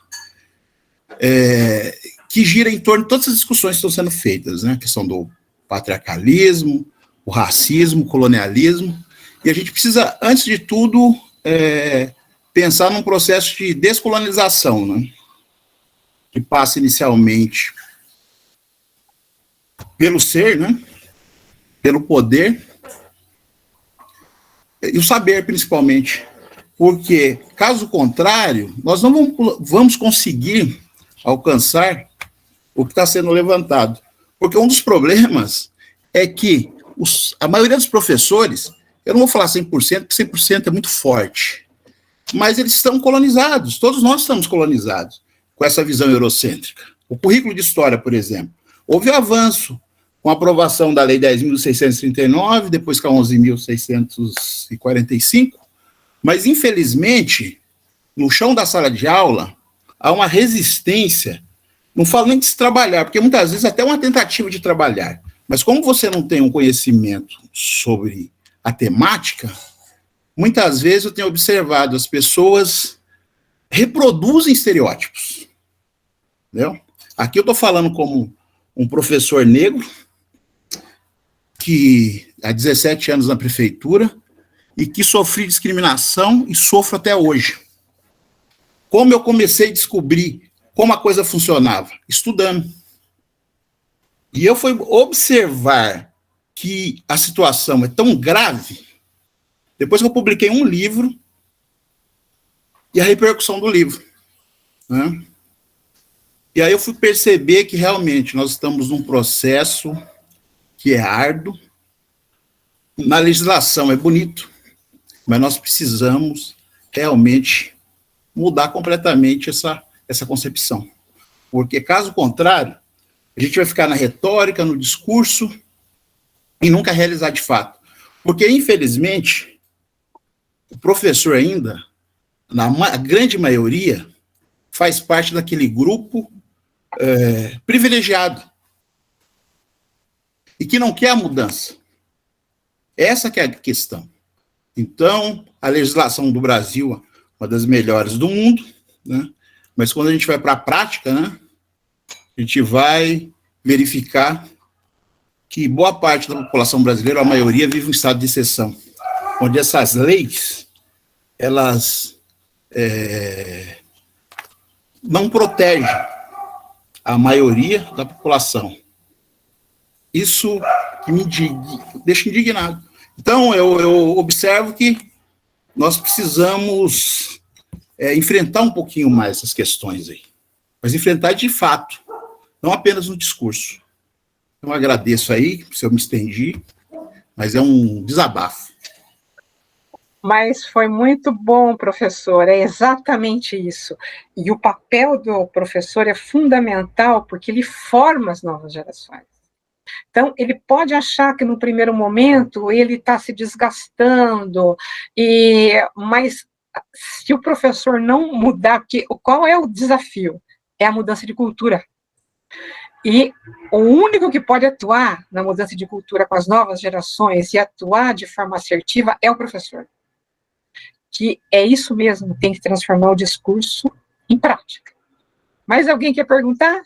que gira em torno de todas as discussões que estão sendo feitas, né? A questão do patriarcalismo, o racismo, o colonialismo, e a gente precisa, antes de tudo, pensar num processo de descolonização, né? Que passa inicialmente pelo ser, né? Pelo poder, e o saber, principalmente, porque, caso contrário, nós não vamos conseguir alcançar o que está sendo levantado. Porque um dos problemas é que a maioria dos professores, eu não vou falar 100%, porque 100% é muito forte, mas eles estão colonizados, todos nós estamos colonizados com essa visão eurocêntrica. O currículo de história, por exemplo, houve avanço com a aprovação da Lei 10.639, depois com a 11.645, mas, infelizmente, no chão da sala de aula, há uma resistência, não falo nem de se trabalhar, porque muitas vezes até uma tentativa de trabalhar, mas como você não tem um conhecimento sobre a temática, muitas vezes eu tenho observado as pessoas reproduzem estereótipos, entendeu? Aqui eu estou falando como um professor negro, que há 17 anos na prefeitura, e que sofri discriminação e sofro até hoje. Como eu comecei a descobrir como a coisa funcionava? Estudando. E eu fui observar que a situação é tão grave, depois que eu publiquei um livro, e a repercussão do livro, né? E aí eu fui perceber que realmente nós estamos num processo que é árduo. Na legislação é bonito, mas nós precisamos realmente mudar completamente essa concepção. Porque, caso contrário, a gente vai ficar na retórica, no discurso, e nunca realizar de fato. Porque, infelizmente, o professor ainda, na grande maioria, faz parte daquele grupo privilegiado, e que não quer a mudança. Essa que é a questão. Então, a legislação do Brasil é uma das melhores do mundo, né? Mas quando a gente vai para a prática, né, a gente vai verificar que boa parte da população brasileira, a maioria, vive em estado de exceção, onde essas leis, elas não protegem a maioria da população. Isso que me deixa indignado. Então, eu observo que nós precisamos enfrentar um pouquinho mais essas questões aí. mas enfrentar de fato, não apenas no discurso. Então, agradeço aí, se eu me estendi, mas é um desabafo. Mas foi muito bom, professor, é exatamente isso. E o papel do professor é fundamental, porque ele forma as novas gerações. Então, ele pode achar que no primeiro momento ele está se desgastando, mas se o professor não mudar, porque qual é o desafio? É a mudança de cultura. E o único que pode atuar na mudança de cultura com as novas gerações e atuar de forma assertiva é o professor. Que é isso mesmo, tem que transformar o discurso em prática. Mais alguém quer perguntar?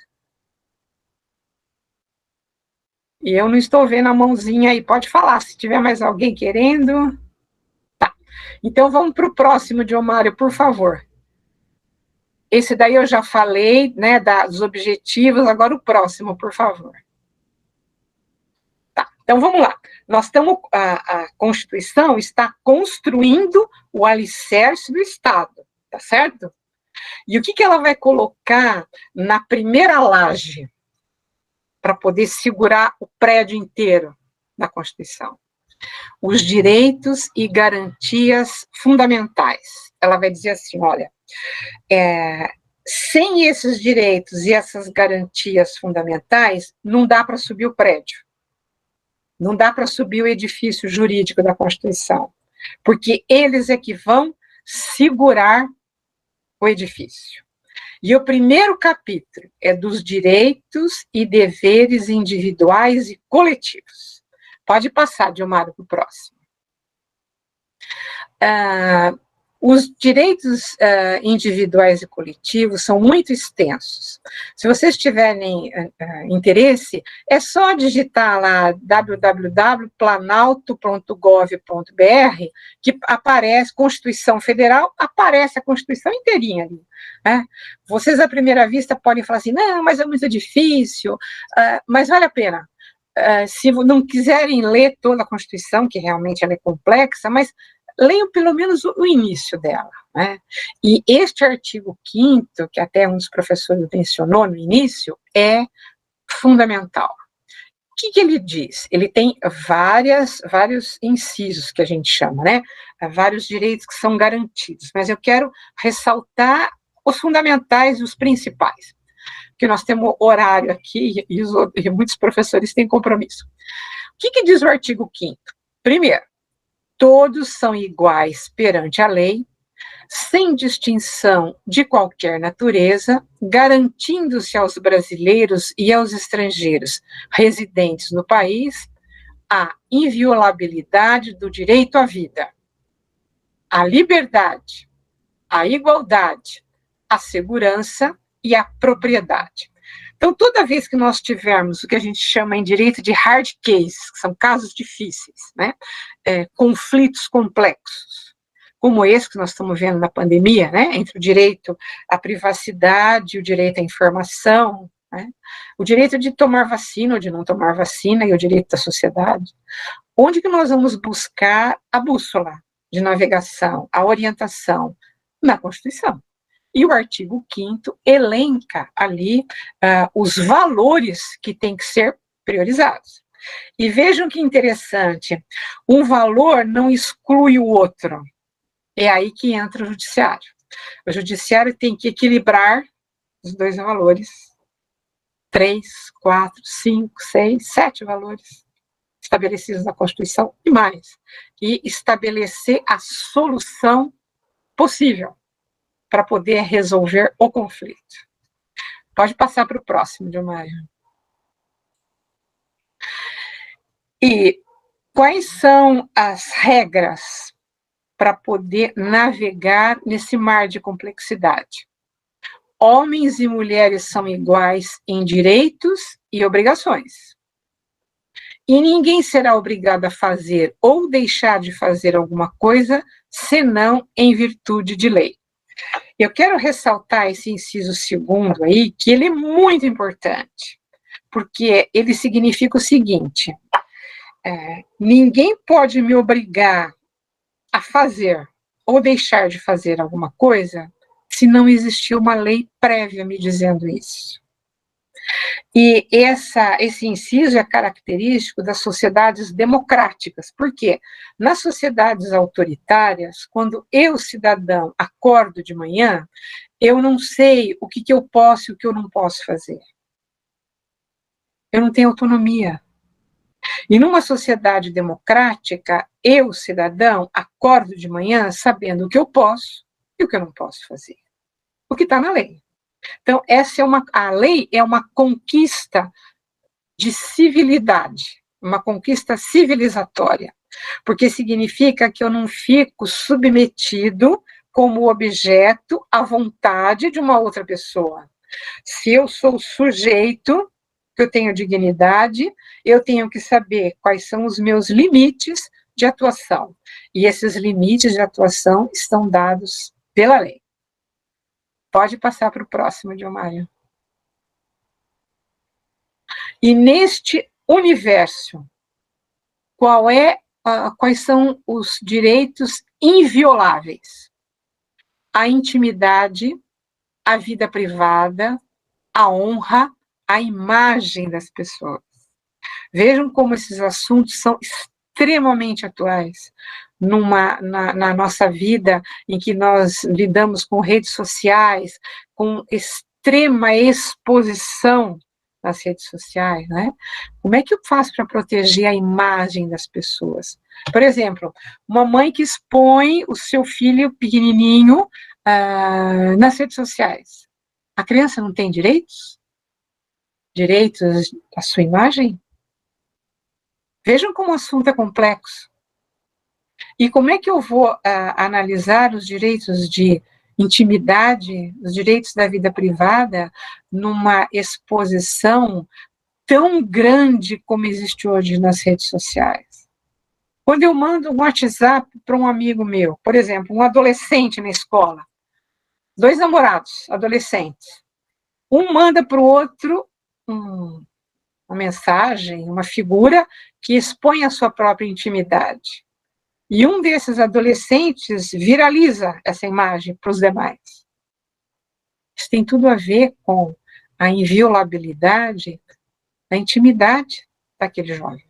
E eu não estou vendo a mãozinha aí, pode falar, se tiver mais alguém querendo. Tá, então vamos para o próximo, Diomário, por favor. Esse daí eu já falei, né, dos objetivos, agora o próximo, por favor. Tá, então vamos lá. Nós estamos, a Constituição está construindo o alicerce do Estado, tá certo? E o que ela vai colocar na primeira laje para poder segurar o prédio inteiro da Constituição? Os direitos e garantias fundamentais. Ela vai dizer assim, olha, sem esses direitos e essas garantias fundamentais, não dá para subir o prédio. Não dá para subir o edifício jurídico da Constituição, porque eles é que vão segurar o edifício. E o primeiro capítulo é dos direitos e deveres individuais e coletivos. Pode passar, Diomário, para o próximo. Os direitos individuais e coletivos são muito extensos. Se vocês tiverem interesse, é só digitar lá www.planalto.gov.br, que aparece Constituição Federal, aparece a Constituição inteirinha ali. Né? Vocês, à primeira vista, podem falar assim, não, mas é muito difícil, mas vale a pena. Se não quiserem ler toda a Constituição, que realmente ela é complexa, mas leiam pelo menos o início dela, né? E este artigo 5º, que até um dos professores mencionou no início, é fundamental. O que ele diz? Ele tem vários incisos, que a gente chama, né? Vários direitos que são garantidos, mas eu quero ressaltar os fundamentais e os principais, porque nós temos horário aqui e muitos professores têm compromisso. O que diz o artigo 5º? Primeiro, todos são iguais perante a lei, sem distinção de qualquer natureza, garantindo-se aos brasileiros e aos estrangeiros residentes no país a inviolabilidade do direito à vida, à liberdade, à igualdade, à segurança e à propriedade. Então, toda vez que nós tivermos o que a gente chama em direito de hard cases, que são casos difíceis, né, conflitos complexos, como esse que nós estamos vendo na pandemia, né, entre o direito à privacidade, o direito à informação, né, o direito de tomar vacina ou de não tomar vacina e o direito da sociedade, onde que nós vamos buscar a bússola de navegação, a orientação? Na Constituição. E o artigo 5º elenca ali os valores que têm que ser priorizados. E vejam que interessante, um valor não exclui o outro. É aí que entra o judiciário. O judiciário tem que equilibrar os dois valores. 3, 4, 5, 6, 7 valores estabelecidos na Constituição e mais. E estabelecer a solução possível para poder resolver o conflito. Pode passar para o próximo, Diomário. E quais são as regras para poder navegar nesse mar de complexidade? Homens e mulheres são iguais em direitos e obrigações. E ninguém será obrigado a fazer ou deixar de fazer alguma coisa, senão em virtude de lei. Eu quero ressaltar esse inciso 2º aí, que ele é muito importante, porque ele significa o seguinte, ninguém pode me obrigar a fazer ou deixar de fazer alguma coisa se não existir uma lei prévia me dizendo isso. E esse inciso é característico das sociedades democráticas. Por quê? Nas sociedades autoritárias, quando eu, cidadão, acordo de manhã, eu não sei o que eu posso e o que eu não posso fazer. Eu não tenho autonomia. E numa sociedade democrática, eu, cidadão, acordo de manhã sabendo o que eu posso e o que eu não posso fazer. O que está na lei. Então, a lei é uma conquista de civilidade, uma conquista civilizatória, porque significa que eu não fico submetido como objeto à vontade de uma outra pessoa. Se eu sou sujeito, que eu tenho dignidade, eu tenho que saber quais são os meus limites de atuação. E esses limites de atuação estão dados pela lei. Pode passar para o próximo, Diomário. E neste universo, quais são os direitos invioláveis? A intimidade, a vida privada, a honra, a imagem das pessoas. Vejam como esses assuntos são extremamente atuais na nossa vida, em que nós lidamos com redes sociais, com extrema exposição nas redes sociais, né? Como é que eu faço para proteger a imagem das pessoas? Por exemplo, uma mãe que expõe o seu filho pequenininho nas redes sociais. A criança não tem direitos? Direitos à sua imagem? Vejam como o assunto é complexo. E como é que eu vou analisar os direitos de intimidade, os direitos da vida privada, numa exposição tão grande como existe hoje nas redes sociais? Quando eu mando um WhatsApp para um amigo meu, por exemplo, um adolescente na escola, 2 namorados, adolescentes, um manda para o outro uma mensagem, uma figura que expõe a sua própria intimidade. E um desses adolescentes viraliza essa imagem para os demais. Isso tem tudo a ver com a inviolabilidade da intimidade daquele jovem.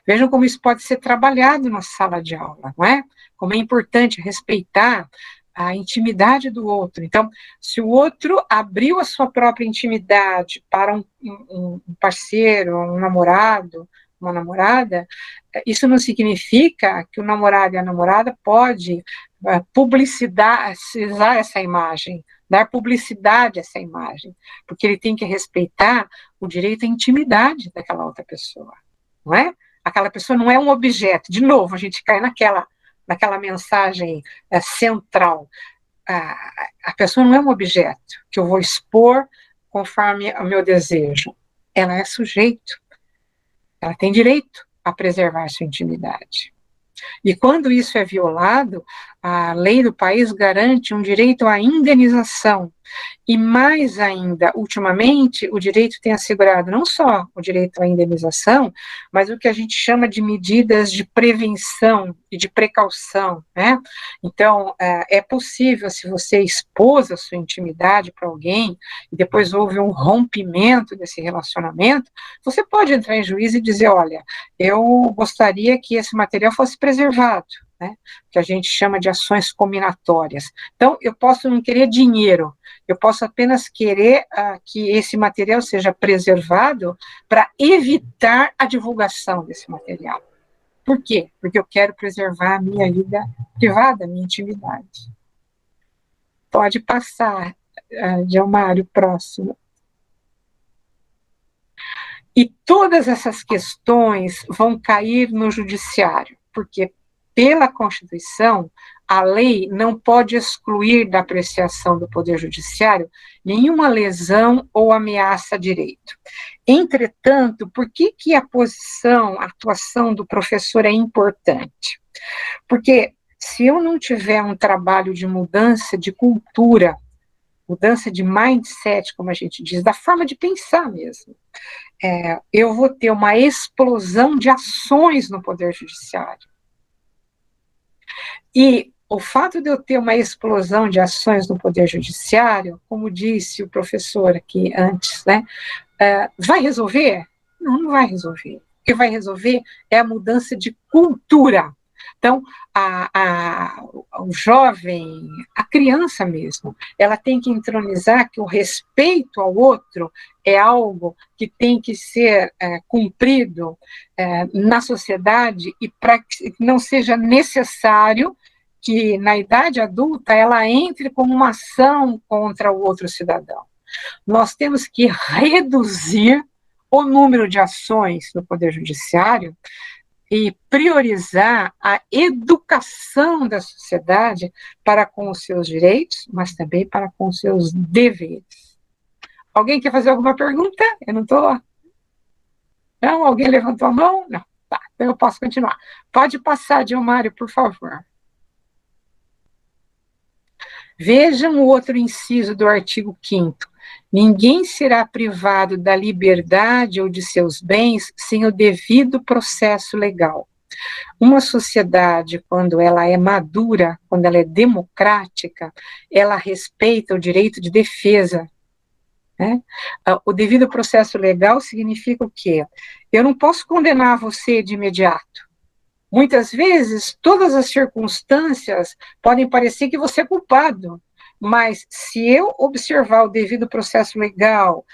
Vejam como isso pode ser trabalhado na sala de aula, não é? Como é importante respeitar a intimidade do outro. Então, se o outro abriu a sua própria intimidade para um parceiro, um namorado, uma namorada, isso não significa que o namorado e a namorada pode publicizar essa imagem, dar publicidade a essa imagem, porque ele tem que respeitar o direito à intimidade daquela outra pessoa, não é? Aquela pessoa não é um objeto. De novo, a gente cai naquela mensagem central. A pessoa não é um objeto que eu vou expor conforme o meu desejo. Ela é sujeito. Ela tem direito a preservar sua intimidade. E quando isso é violado, a lei do país garante um direito à indenização. E mais ainda, ultimamente, o direito tem assegurado não só o direito à indenização, mas o que a gente chama de medidas de prevenção e de precaução, né? Então, é possível, se você expôs a sua intimidade para alguém, e depois houve um rompimento desse relacionamento, você pode entrar em juízo e dizer, olha, eu gostaria que esse material fosse preservado, né, que a gente chama de ações combinatórias. Então, eu posso não querer dinheiro, eu posso apenas querer que esse material seja preservado para evitar a divulgação desse material. Por quê? Porque eu quero preservar a minha vida privada, a minha intimidade. Pode passar, Diomário, próximo. E todas essas questões vão cair no judiciário, porque pela Constituição, a lei não pode excluir da apreciação do Poder Judiciário nenhuma lesão ou ameaça a direito. Entretanto, por que a posição, a atuação do professor é importante? Porque se eu não tiver um trabalho de mudança de cultura, mudança de mindset, como a gente diz, da forma de pensar mesmo, eu vou ter uma explosão de ações no Poder Judiciário. E o fato de eu ter uma explosão de ações no Poder Judiciário, como disse o professor aqui antes, né, vai resolver? Não, não vai resolver. O que vai resolver é a mudança de cultura. Então, o jovem, a criança mesmo, ela tem que entronizar que o respeito ao outro é algo que tem que ser cumprido na sociedade, e para que não seja necessário que, na idade adulta, ela entre como uma ação contra o outro cidadão. Nós temos que reduzir o número de ações no Poder Judiciário e priorizar a educação da sociedade para com os seus direitos, mas também para com os seus deveres. Alguém quer fazer alguma pergunta? Eu não estou... Não? Alguém levantou a mão? Não. Tá, então eu posso continuar. Pode passar, Dilmário, por favor. Vejam o outro inciso do artigo 5º. Ninguém será privado da liberdade ou de seus bens sem o devido processo legal. Uma sociedade, quando ela é madura, quando ela é democrática, ela respeita o direito de defesa, né? O devido processo legal significa o quê? Eu não posso condenar você de imediato. Muitas vezes, todas as circunstâncias podem parecer que você é culpado, mas se eu observar o devido processo legal,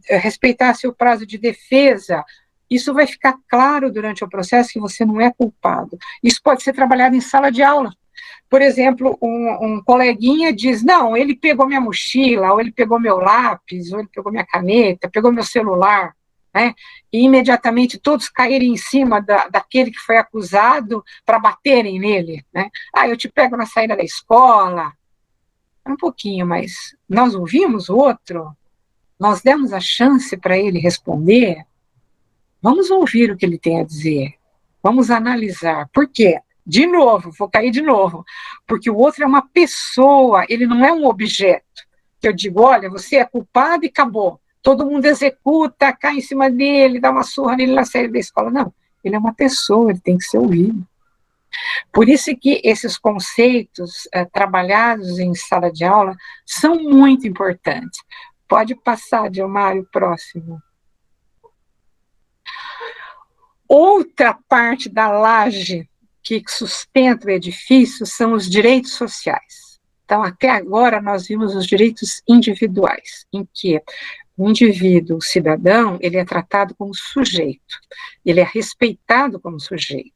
respeitar seu prazo de defesa, isso vai ficar claro durante o processo que você não é culpado. Isso pode ser trabalhado em sala de aula. Por exemplo, um coleguinha diz, não, ele pegou minha mochila, ou ele pegou meu lápis, ou ele pegou minha caneta, pegou meu celular, né? E imediatamente todos caírem em cima daquele que foi acusado para baterem nele, né? Eu te pego na saída da escola. Um pouquinho, mas nós ouvimos o outro? Nós demos a chance para ele responder? Vamos ouvir o que ele tem a dizer. Vamos analisar. Por quê? De novo, vou cair de novo. Porque o outro é uma pessoa, ele não é um objeto. Que eu digo, olha, você é culpado e acabou. Todo mundo executa, cai em cima dele, dá uma surra nele na saída da escola. Não, ele é uma pessoa, ele tem que ser ouvido. Por isso que esses conceitos trabalhados em sala de aula são muito importantes. Pode passar, Dilmário, próximo. Outra parte da laje que sustenta o edifício são os direitos sociais. Então, até agora, nós vimos os direitos individuais, em que o indivíduo, o cidadão, ele é tratado como sujeito, ele é respeitado como sujeito.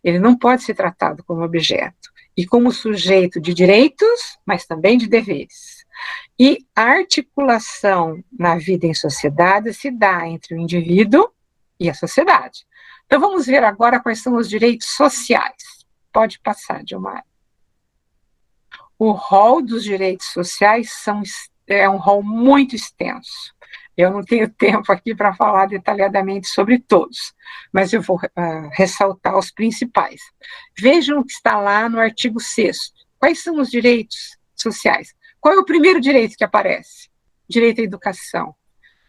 Ele não pode ser tratado como objeto, e como sujeito de direitos, mas também de deveres. E a articulação na vida em sociedade se dá entre o indivíduo e a sociedade. Então vamos ver agora quais são os direitos sociais. Pode passar, Dilmar. O rol dos direitos sociais é um rol muito extenso. Eu não tenho tempo aqui para falar detalhadamente sobre todos, mas eu vou ressaltar os principais. Vejam o que está lá no artigo 6º. Quais são os direitos sociais? Qual é o primeiro direito que aparece? Direito à educação.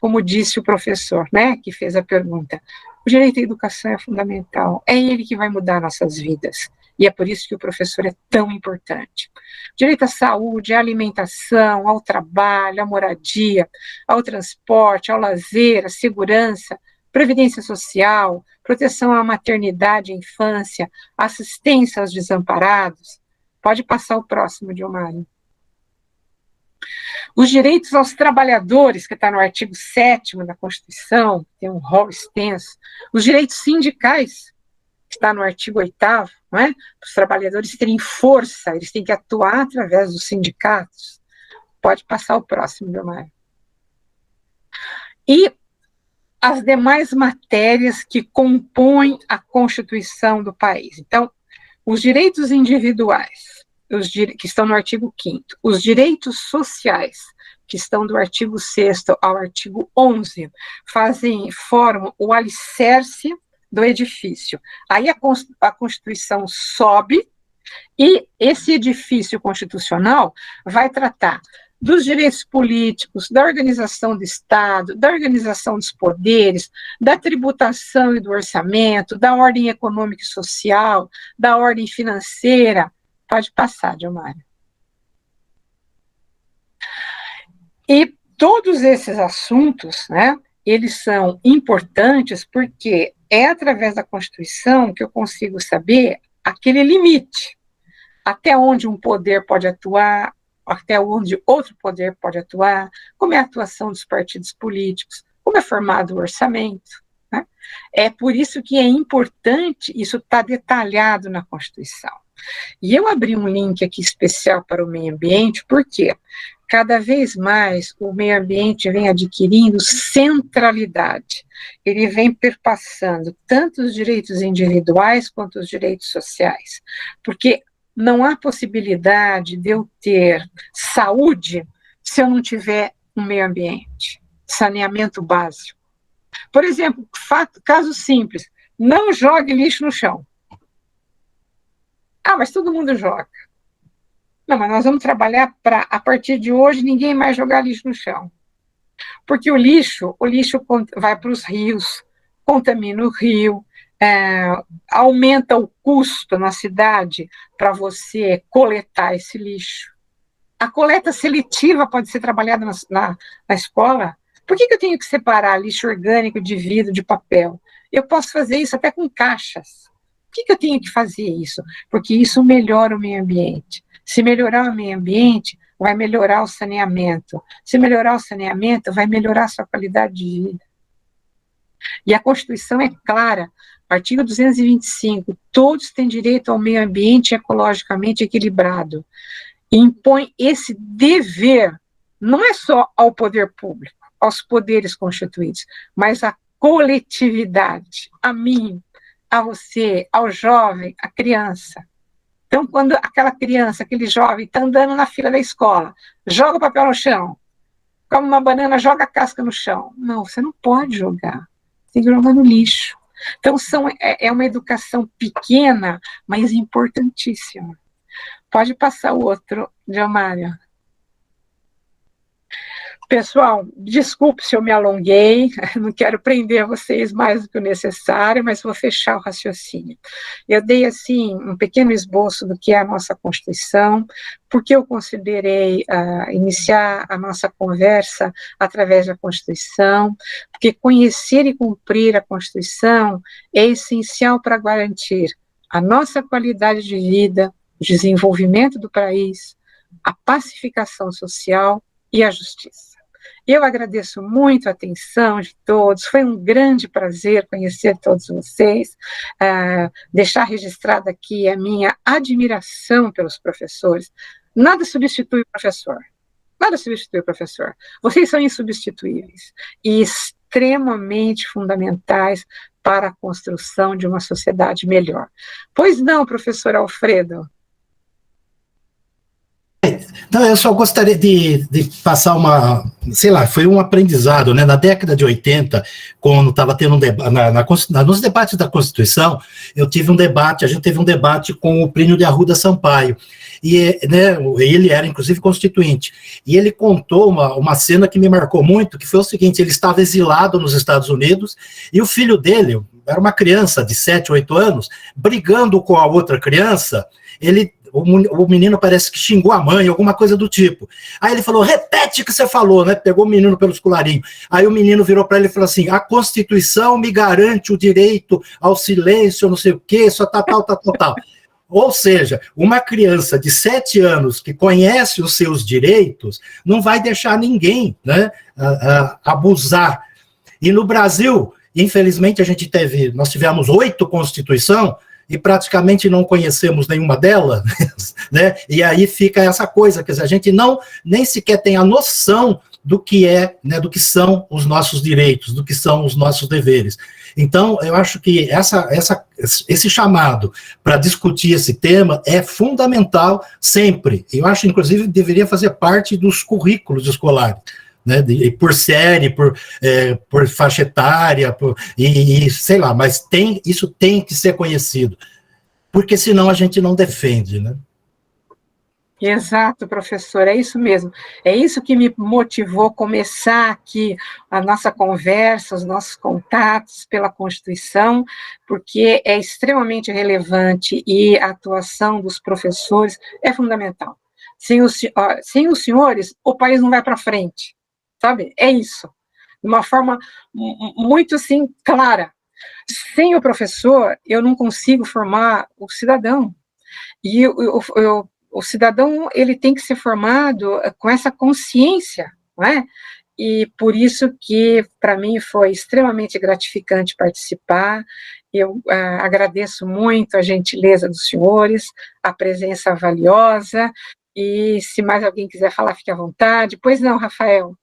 Como disse o professor, né, que fez a pergunta, o direito à educação é fundamental, é ele que vai mudar nossas vidas. E é por isso que o professor é tão importante. Direito à saúde, à alimentação, ao trabalho, à moradia, ao transporte, ao lazer, à segurança, previdência social, proteção à maternidade e infância, assistência aos desamparados. Pode passar o próximo, Dilmário. Os direitos aos trabalhadores, que está no artigo 7º da Constituição, tem um rol extenso. Os direitos sindicais, que está no artigo 8º, não é? Os trabalhadores terem força, eles têm que atuar através dos sindicatos. Pode passar o próximo, Dilmário. E as demais matérias que compõem a Constituição do país. Então, os direitos individuais, que estão no artigo 5º, os direitos sociais, que estão do artigo 6º ao artigo 11º, formam o alicerce do edifício. Aí a Constituição sobe e esse edifício constitucional vai tratar dos direitos políticos, da organização do Estado, da organização dos poderes, da tributação e do orçamento, da ordem econômica e social, da ordem financeira, Pode passar, Diomário. E todos esses assuntos, né, eles são importantes porque é através da Constituição que eu consigo saber aquele limite, até onde um poder pode atuar, até onde outro poder pode atuar, como é a atuação dos partidos políticos, como é formado o orçamento, né? É por isso que é importante, isso está detalhado na Constituição. E eu abri um link aqui especial para o meio ambiente, porque cada vez mais o meio ambiente vem adquirindo centralidade, ele vem perpassando tanto os direitos individuais quanto os direitos sociais, porque não há possibilidade de eu ter saúde se eu não tiver um meio ambiente, saneamento básico. Por exemplo, caso simples, não jogue lixo no chão. Ah, mas todo mundo joga. Não, mas nós vamos trabalhar para, a partir de hoje, ninguém mais jogar lixo no chão. Porque o lixo vai para os rios, contamina o rio, aumenta o custo na cidade para você coletar esse lixo. A coleta seletiva pode ser trabalhada na escola. Por que eu tenho que separar lixo orgânico de vidro, de papel? Eu posso fazer isso até com caixas. Por que eu tenho que fazer isso? Porque isso melhora o meio ambiente. Se melhorar o meio ambiente, vai melhorar o saneamento. Se melhorar o saneamento, vai melhorar a sua qualidade de vida. E a Constituição é clara, artigo 225, todos têm direito ao meio ambiente ecologicamente equilibrado. E impõe esse dever, não é só ao poder público, aos poderes constituídos, mas à coletividade, a mim, a você, ao jovem, à criança. Então, quando aquela criança, aquele jovem, está andando na fila da escola, joga o papel no chão, come uma banana, joga a casca no chão. Não, você não pode jogar. Você tem que jogar no lixo. Então, é uma educação pequena, mas importantíssima. Pode passar o outro, Diomário. Pessoal, desculpe se eu me alonguei, não quero prender vocês mais do que o necessário, mas vou fechar o raciocínio. Eu dei, assim, um pequeno esboço do que é a nossa Constituição, porque eu considerei iniciar a nossa conversa através da Constituição, porque conhecer e cumprir a Constituição é essencial para garantir a nossa qualidade de vida, o desenvolvimento do país, a pacificação social e a justiça. Eu agradeço muito a atenção de todos, foi um grande prazer conhecer todos vocês, deixar registrada aqui a minha admiração pelos professores. Nada substitui o professor, nada substitui o professor. Vocês são insubstituíveis e extremamente fundamentais para a construção de uma sociedade melhor. Pois não, professor Alfredo? Então, eu só gostaria de passar sei lá, foi um aprendizado, né? Na década de 80, quando estava tendo nos debates da Constituição, a gente teve um debate com o Plínio de Arruda Sampaio, e né, ele era, inclusive, constituinte, e ele contou uma cena que me marcou muito, que foi o seguinte: ele estava exilado nos Estados Unidos, e o filho dele, era uma criança de 7, 8 anos, brigando com a outra criança, o menino parece que xingou a mãe, alguma coisa do tipo. Aí ele falou: repete o que você falou, né? Pegou o menino pelos colarinhos. Aí o menino virou para ele e falou assim: a Constituição me garante o direito ao silêncio, não sei o quê, só tal. Ou seja, uma criança de 7 anos que conhece os seus direitos não vai deixar ninguém, né, abusar. E no Brasil, infelizmente, nós tivemos 8 Constituições, e praticamente não conhecemos nenhuma delas, né? E aí fica essa coisa, quer dizer, a gente nem sequer tem a noção do que né, do que são os nossos direitos, do que são os nossos deveres. Então, eu acho que esse chamado para discutir esse tema é fundamental sempre. Eu acho, inclusive, deveria fazer parte dos currículos escolares, né, por série, por faixa etária, e sei lá, mas isso tem que ser conhecido, porque senão a gente não defende, né? Exato, professor, é isso mesmo. É isso que me motivou a começar aqui a nossa conversa, os nossos contatos pela Constituição, porque é extremamente relevante e a atuação dos professores é fundamental. Sem os senhores, o país não vai para frente, sabe? É isso. De uma forma muito, assim, clara. Sem o professor, eu não consigo formar o cidadão. E o cidadão, ele tem que ser formado com essa consciência, não é? E por isso que, para mim, foi extremamente gratificante participar. Eu agradeço muito a gentileza dos senhores, a presença valiosa, e se mais alguém quiser falar, fique à vontade. Pois não, Rafael.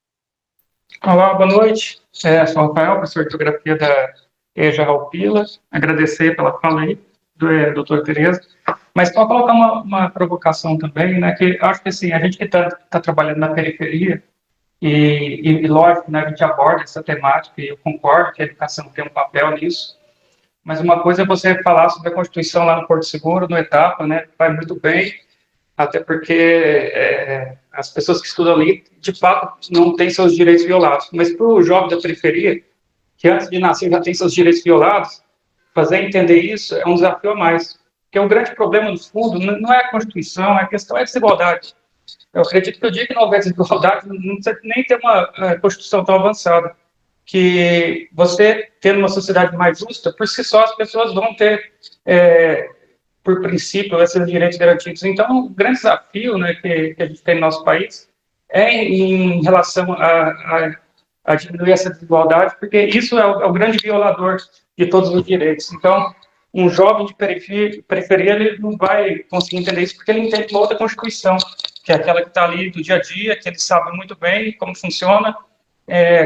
Olá, boa noite. Sou o Rafael, professor de Geografia da EJA Raul Pila. Agradecer pela fala aí, doutora Tereza. Mas só colocar uma provocação também, né, que eu acho que assim, a gente que está trabalhando na periferia, e lógico, né, a gente aborda essa temática, e eu concordo que a educação tem um papel nisso, mas uma coisa é você falar sobre a Constituição lá no Porto Seguro, no Etapa, né, vai muito bem, até porque as pessoas que estudam ali, de fato, não têm seus direitos violados, mas para o jovem da periferia, que antes de nascer já tem seus direitos violados, fazer entender isso é um desafio a mais. Porque o grande problema, no fundo, não é a Constituição, a questão é a desigualdade. Eu acredito que o dia que não houver desigualdade, não precisa nem ter uma Constituição tão avançada, que você, tendo uma sociedade mais justa, por si só as pessoas vão ter, por princípio, esses direitos garantidos. Então, o grande desafio, né, que a gente tem no nosso país é em relação a diminuir essa desigualdade, porque isso é o grande violador de todos os direitos. Então, um jovem de periferia, ele não vai conseguir entender isso, porque ele entende uma outra Constituição, que é aquela que está ali do dia a dia, que ele sabe muito bem como funciona,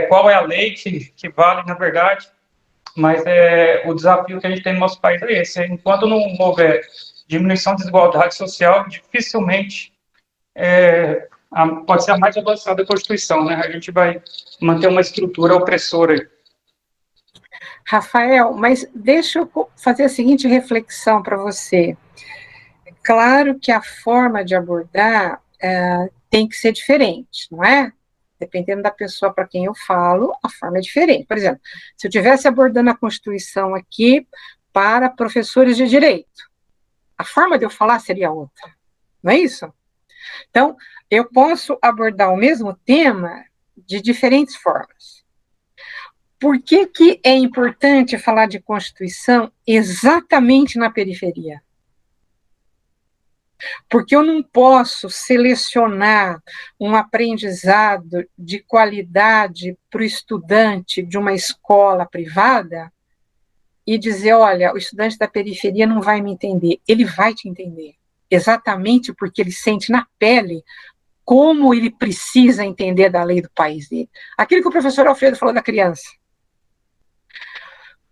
qual é a lei que vale, na verdade, mas o desafio que a gente tem no nosso país é esse. Enquanto não houver diminuição de desigualdade social, dificilmente pode ser a mais avançada da Constituição, né? A gente vai manter uma estrutura opressora aí. Rafael, mas deixa eu fazer a seguinte reflexão para você. Claro que a forma de abordar tem que ser diferente, não é? Dependendo da pessoa para quem eu falo, a forma é diferente. Por exemplo, se eu estivesse abordando a Constituição aqui para professores de direito, a forma de eu falar seria outra, não é isso? Então, eu posso abordar o mesmo tema de diferentes formas. Por que é importante falar de Constituição exatamente na periferia? Porque eu não posso selecionar um aprendizado de qualidade para o estudante de uma escola privada e dizer, olha, o estudante da periferia não vai me entender. Ele vai te entender, exatamente porque ele sente na pele como ele precisa entender da lei do país dele. Aquilo que o professor Alfredo falou da criança.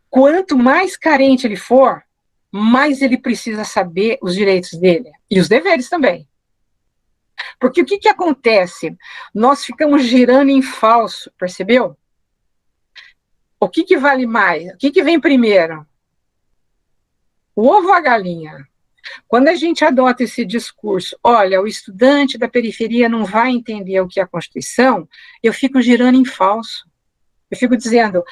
Quanto mais carente ele for, mais ele precisa saber os direitos dele, e os deveres também. Porque o que acontece? Nós ficamos girando em falso, percebeu? O que vale mais? O que vem primeiro? O ovo ou a galinha? Quando a gente adota esse discurso, olha, o estudante da periferia não vai entender o que é a Constituição, eu fico girando em falso. Eu fico dizendo,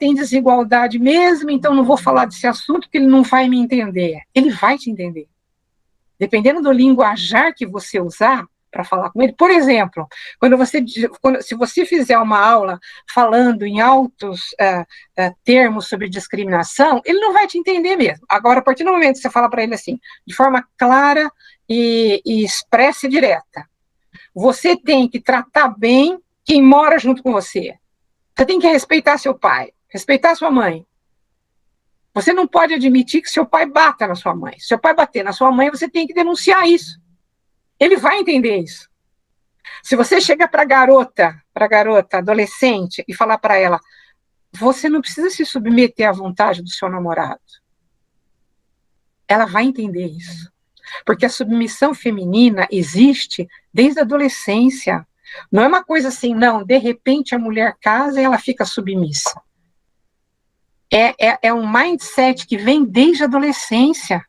tem desigualdade mesmo, então não vou falar desse assunto porque ele não vai me entender. Ele vai te entender. Dependendo do linguajar que você usar para falar com ele. Por exemplo, se você fizer uma aula falando em altos termos sobre discriminação, ele não vai te entender mesmo. Agora, a partir do momento que você fala para ele assim, de forma clara e expressa e direta, você tem que tratar bem quem mora junto com você. Você tem que respeitar seu pai, respeitar sua mãe. Você não pode admitir que seu pai bata na sua mãe. Se seu pai bater na sua mãe, você tem que denunciar isso. Ele vai entender isso. Se você chega para garota, adolescente, e falar para ela, você não precisa se submeter à vontade do seu namorado. Ela vai entender isso. Porque a submissão feminina existe desde a adolescência. Não é uma coisa assim, não, de repente a mulher casa e ela fica submissa. É um mindset que vem desde a adolescência.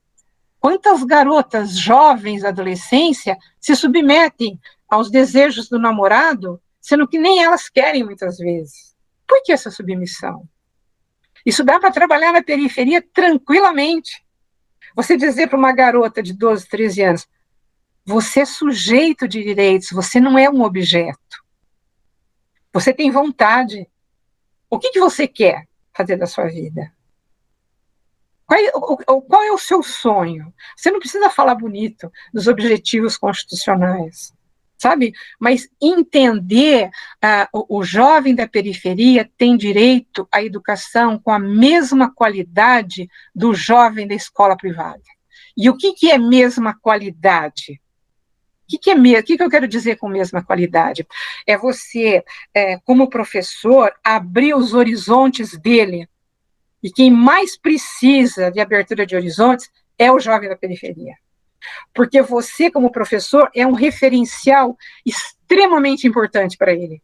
Quantas garotas jovens, adolescência, se submetem aos desejos do namorado, sendo que nem elas querem muitas vezes? Por que essa submissão? Isso dá para trabalhar na periferia tranquilamente. Você dizer para uma garota de 12, 13 anos, você é sujeito de direitos, você não é um objeto. Você tem vontade. O que você quer fazer da sua vida? Qual é o seu sonho? Você não precisa falar bonito dos objetivos constitucionais, sabe? Mas entender, o jovem da periferia tem direito à educação com a mesma qualidade do jovem da escola privada. E o que é mesma qualidade? O que eu quero dizer com mesma qualidade? É você, como professor, abrir os horizontes dele. E quem mais precisa de abertura de horizontes é o jovem da periferia. Porque você, como professor, é um referencial extremamente importante para ele.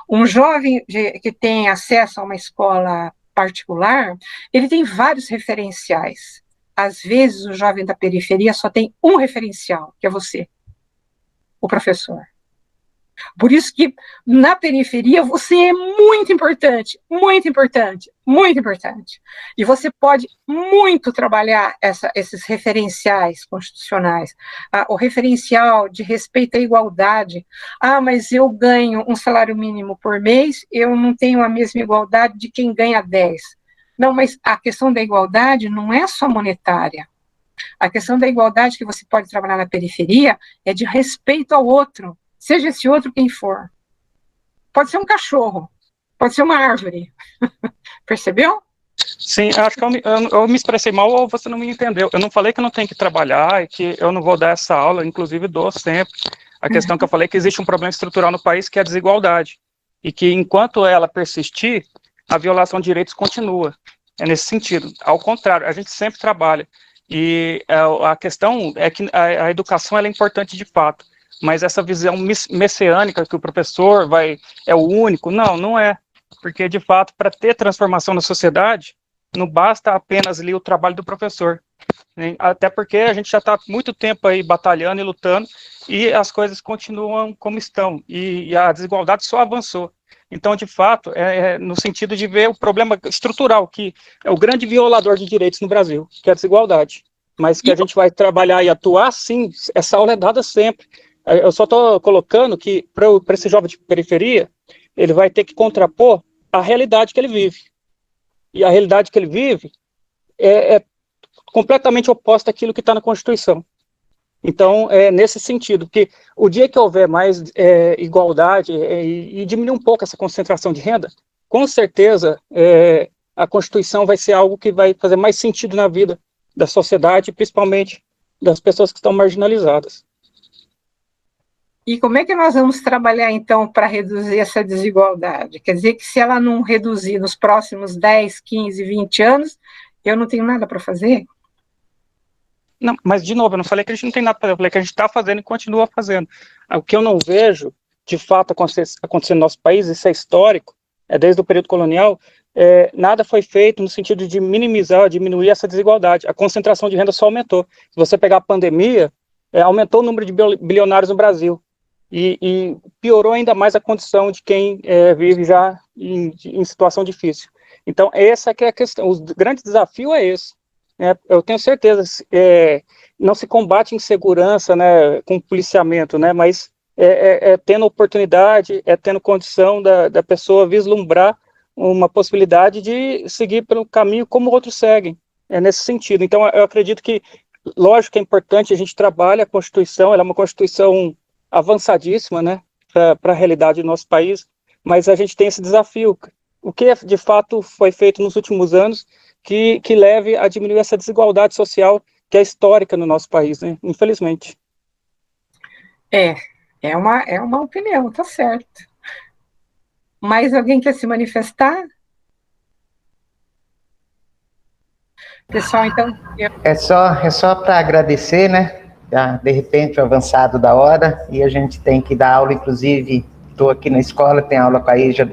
Um jovem que tem acesso a uma escola particular, ele tem vários referenciais. Às vezes, o jovem da periferia só tem um referencial, que é você, o professor. Por isso que, na periferia, você é muito importante, muito importante, muito importante. E você pode muito trabalhar esses referenciais constitucionais. O referencial de respeito à igualdade. Mas eu ganho um salário mínimo por mês, eu não tenho a mesma igualdade de quem ganha 10. Não, mas a questão da igualdade não é só monetária. A questão da igualdade que você pode trabalhar na periferia é de respeito ao outro. Seja esse outro quem for. Pode ser um cachorro, pode ser uma árvore. Percebeu? Sim, acho que eu me expressei mal ou você não me entendeu. Eu não falei que eu não tenho que trabalhar e que eu não vou dar essa aula, inclusive dou sempre. A questão que eu falei é que existe um problema estrutural no país que é a desigualdade. E que enquanto ela persistir, a violação de direitos continua. É nesse sentido. Ao contrário, a gente sempre trabalha. E a questão é que a educação ela é importante de fato. Mas essa visão messiânica que o professor é o único, não é. Porque, de fato, para ter transformação na sociedade, não basta apenas ali o trabalho do professor. Né? Até porque a gente já está há muito tempo aí batalhando e lutando, e as coisas continuam como estão, e a desigualdade só avançou. Então, de fato, no sentido de ver o problema estrutural, que é o grande violador de direitos no Brasil, que é a desigualdade. Mas que a gente vai trabalhar e atuar, sim, essa aula é dada sempre. Eu só estou colocando que, para esse jovem de periferia, ele vai ter que contrapor a realidade que ele vive. E a realidade que ele vive é completamente oposta àquilo que está na Constituição. Então, é nesse sentido, que o dia que houver mais igualdade e diminuir um pouco essa concentração de renda, com certeza a Constituição vai ser algo que vai fazer mais sentido na vida da sociedade, principalmente das pessoas que estão marginalizadas. E como é que nós vamos trabalhar, então, para reduzir essa desigualdade? Quer dizer que se ela não reduzir nos próximos 10, 15, 20 anos, eu não tenho nada para fazer? Não, mas, de novo, eu não falei que a gente não tem nada para fazer, eu falei que a gente está fazendo e continua fazendo. O que eu não vejo, de fato, acontecer no nosso país, isso é histórico, desde o período colonial, nada foi feito no sentido de minimizar, diminuir essa desigualdade. A concentração de renda só aumentou. Se você pegar a pandemia, aumentou o número de bilionários no Brasil. E piorou ainda mais a condição de quem vive já em situação difícil. Então, essa é que é a questão. O grande desafio é esse. Eu tenho certeza, não se combate insegurança, né, com policiamento, né, mas tendo oportunidade, tendo condição da pessoa vislumbrar uma possibilidade de seguir pelo caminho como outros seguem. É nesse sentido. Então, eu acredito que, lógico que é importante, a gente trabalha a Constituição, ela é uma Constituição avançadíssima, né, para a realidade do nosso país, mas a gente tem esse desafio. O que de fato foi feito nos últimos anos que leve a diminuir essa desigualdade social que é histórica no nosso país, né, infelizmente. É uma opinião, tá certo. Mais alguém quer se manifestar? Pessoal, então... É só para agradecer, né? De repente, o avançado da hora, e a gente tem que dar aula, inclusive, estou aqui na escola, tem aula com a EJA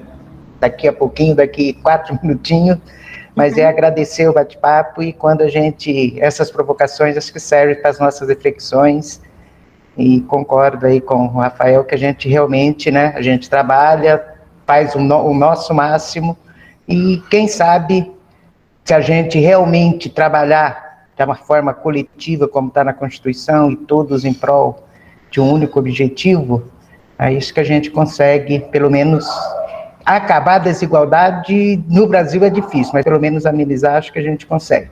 daqui a pouquinho, daqui 4 minutinhos, mas é agradecer o bate-papo e quando essas provocações, acho que servem para as nossas reflexões, e concordo aí com o Rafael que a gente realmente, né, a gente trabalha, faz o nosso máximo, e quem sabe, se a gente realmente trabalhar de uma forma coletiva, como está na Constituição, e todos em prol de um único objetivo, é isso que a gente consegue, pelo menos, acabar a desigualdade. No Brasil é difícil, mas pelo menos amenizar, acho que a gente consegue.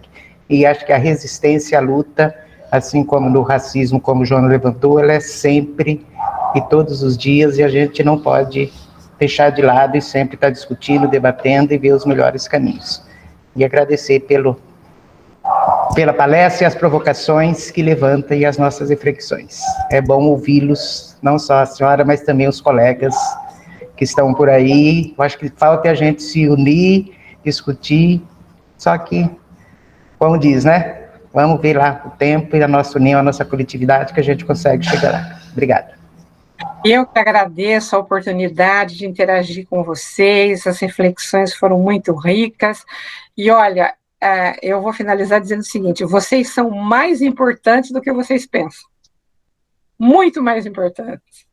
E acho que a resistência, a luta, assim como no racismo, como o João levantou, ela é sempre e todos os dias, e a gente não pode deixar de lado e sempre estar discutindo, debatendo e ver os melhores caminhos. E agradecer pela palestra e as provocações que levanta e as nossas reflexões. É bom ouvi-los, não só a senhora, mas também os colegas que estão por aí. Eu acho que falta a gente se unir, discutir, só que, como diz, né? Vamos ver lá o tempo e a nossa união, a nossa coletividade, que a gente consegue chegar lá. Obrigado. Eu que agradeço a oportunidade de interagir com vocês, as reflexões foram muito ricas, e olha, eu vou finalizar dizendo o seguinte: vocês são mais importantes do que vocês pensam, muito mais importantes.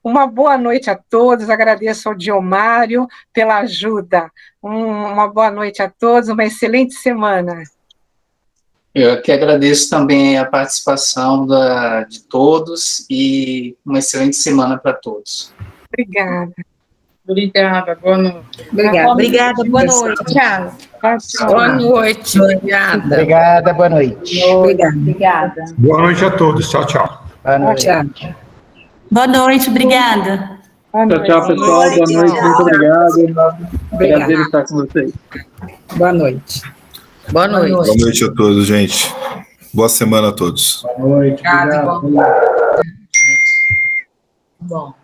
Uma boa noite a todos, agradeço ao Diomário pela ajuda, uma boa noite a todos, uma excelente semana. Eu que agradeço também a participação de todos e uma excelente semana para todos. Obrigada. Obrigada, boa noite. Obrigada, boa noite. Tchau. Boa noite, obrigada. Obrigada, boa noite. Obrigada. Boa noite a todos. Tchau, tchau. Boa noite. Boa noite, obrigada. Tchau, tchau, pessoal. Boa noite, muito obrigado. Prazer estar com vocês. Boa noite. Boa noite. Boa noite a todos, gente. Boa semana a todos. Boa noite. Obrigado. Bom.